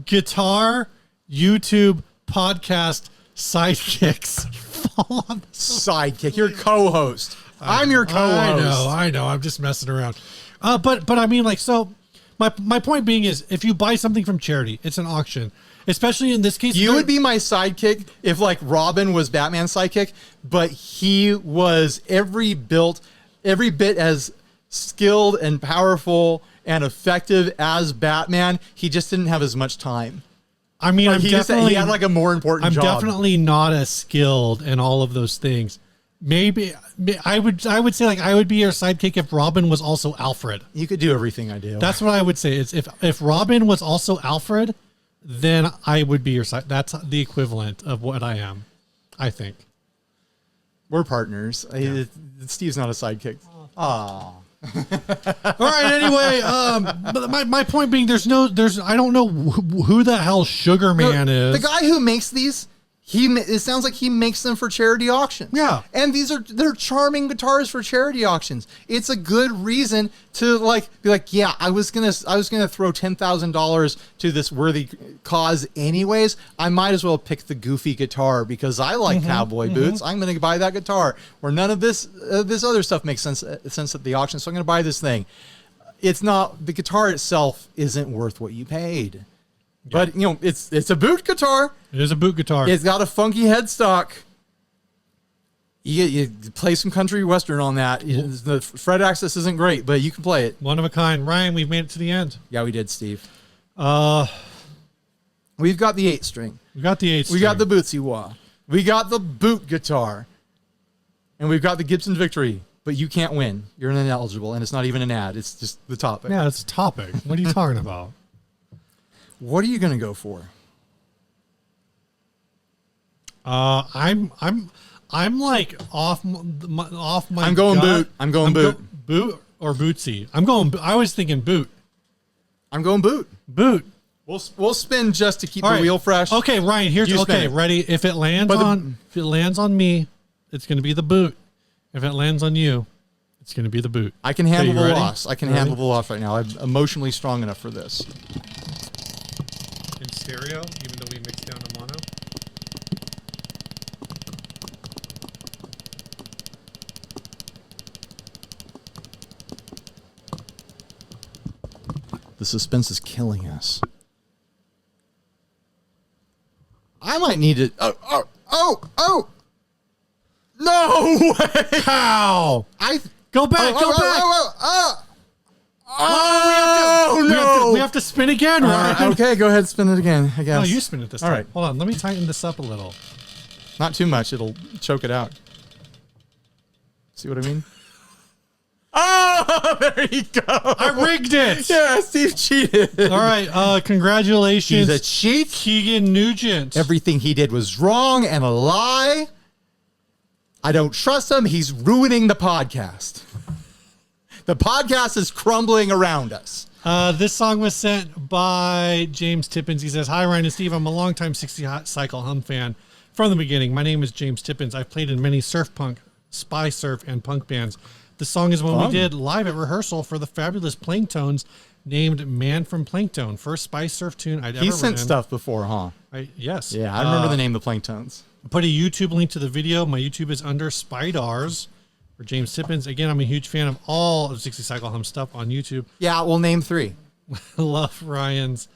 guitar, YouTube, podcast sidekicks fall on this? Sidekick, your co-host. I'm your co-host. I know. I'm just messing around. But I mean, like, so my point being is, if you buy something from charity, it's an auction. Especially in this case, you would be my sidekick if like Robin was Batman's sidekick, but he was every bit as skilled and powerful and effective as Batman. He just didn't have as much time. I mean, he had like a more important job. I'm definitely not as skilled in all of those things. Maybe I would say like I would be your sidekick if Robin was also Alfred. You could do everything I do. That's what I would say. Is if Robin was also Alfred, then I would be your side. That's the equivalent of what I am, I think. We're partners. Yeah. Steve's not a sidekick. All right. Anyway, but my point being, I don't know who the hell Sugar Man is. The guy who makes these. It sounds like he makes them for charity auctions. Yeah. And they're charming guitars for charity auctions. It's a good reason to be like, yeah, I was gonna throw $10,000 to this worthy cause anyways. I might as well pick the goofy guitar because I like cowboy boots. I'm gonna buy that guitar. Where none of this other stuff makes sense at the auction. So I'm gonna buy this thing. It's not, the guitar itself isn't worth what you paid. Yeah. But it's a boot guitar. It is a boot guitar. It's got a funky headstock. You play some country western on that. The fret access isn't great, but you can play it. One of a kind. Ryan, we've made it to the end. Yeah, we did, Steve. We've got the 8-string. We got the 8-string. We got the Bootsy Wah. We got the boot guitar. And we've got the Gibson Victory. But you can't win. You're ineligible, and it's not even an ad. It's just the topic. Yeah, it's a topic. What are you talking about? What are you going to go for? I'm like off my. I'm going gut. Boot. I'm going boot. Boot or Bootsy. I was thinking boot. I'm going boot. Boot. We'll spin just to keep the wheel fresh. Okay, Ryan. Here's ready. If it lands on me, it's going to be the boot. If it lands on you, it's going to be the boot. I can handle the loss. I can handle the loss right now. I'm emotionally strong enough for this. In stereo, even though we mixed down a mono. The suspense is killing us. I might need to. Oh! No way! How? Go back. We have to spin again, right? Okay, go ahead, spin it again, I guess. No, you spin it this time. All right. Hold on, let me tighten this up a little. Not too much, it'll choke it out. See what I mean? Oh, there you go. I rigged it. Yeah, Steve cheated. All right, congratulations. He's a cheat. Keegan Nugent. Everything he did was wrong and a lie. I don't trust him. He's ruining the podcast. The podcast is crumbling around us. This song was sent by James Tippins. He says, "Hi, Ryan and Steve. I'm a longtime 60 Cycle Hum fan from the beginning. My name is James Tippins. I've played in many surf punk spy surf, and punk bands. The song is one we did live at rehearsal for the fabulous Planktones, named Man from Planktone. First spy surf tune I'd ever He sent written. stuff before, huh? Yes. Yeah, I remember the name of the Planktones. Put a YouTube link to the video. My YouTube is under Spidars for James Tippins. Again, I'm a huge fan of all of 60 Cycle Hum stuff on YouTube. Yeah, we'll name 3. Love Ryan's.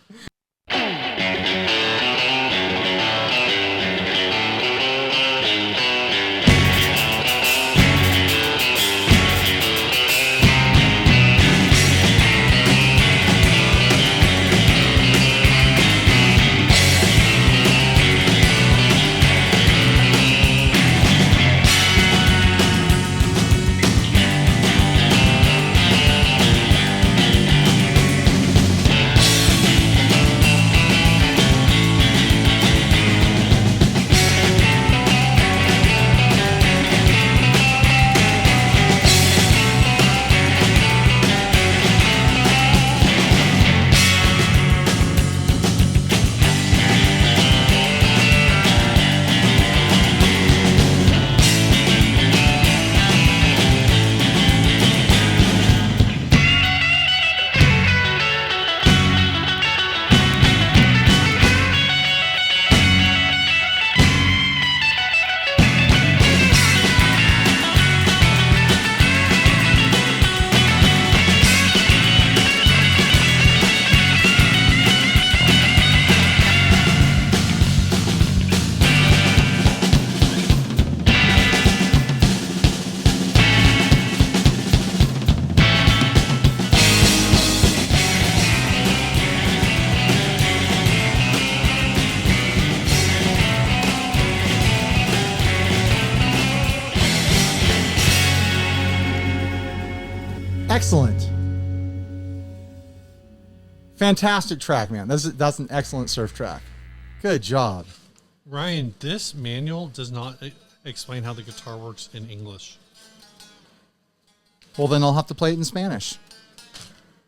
Excellent. Fantastic track, man. That's an excellent surf track. Good job. Ryan, this manual does not explain how the guitar works in English. Well, then I'll have to play it in Spanish.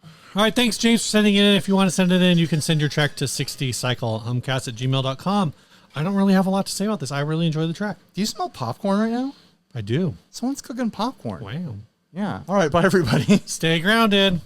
All right, thanks, James, for sending it in. If you want to send it in, you can send your track to 60cyclehumcast@gmail.com. I don't really have a lot to say about this. I really enjoy the track. Do you smell popcorn right now? I do. Someone's cooking popcorn. Wow. Yeah. All right. Bye, everybody. Stay grounded.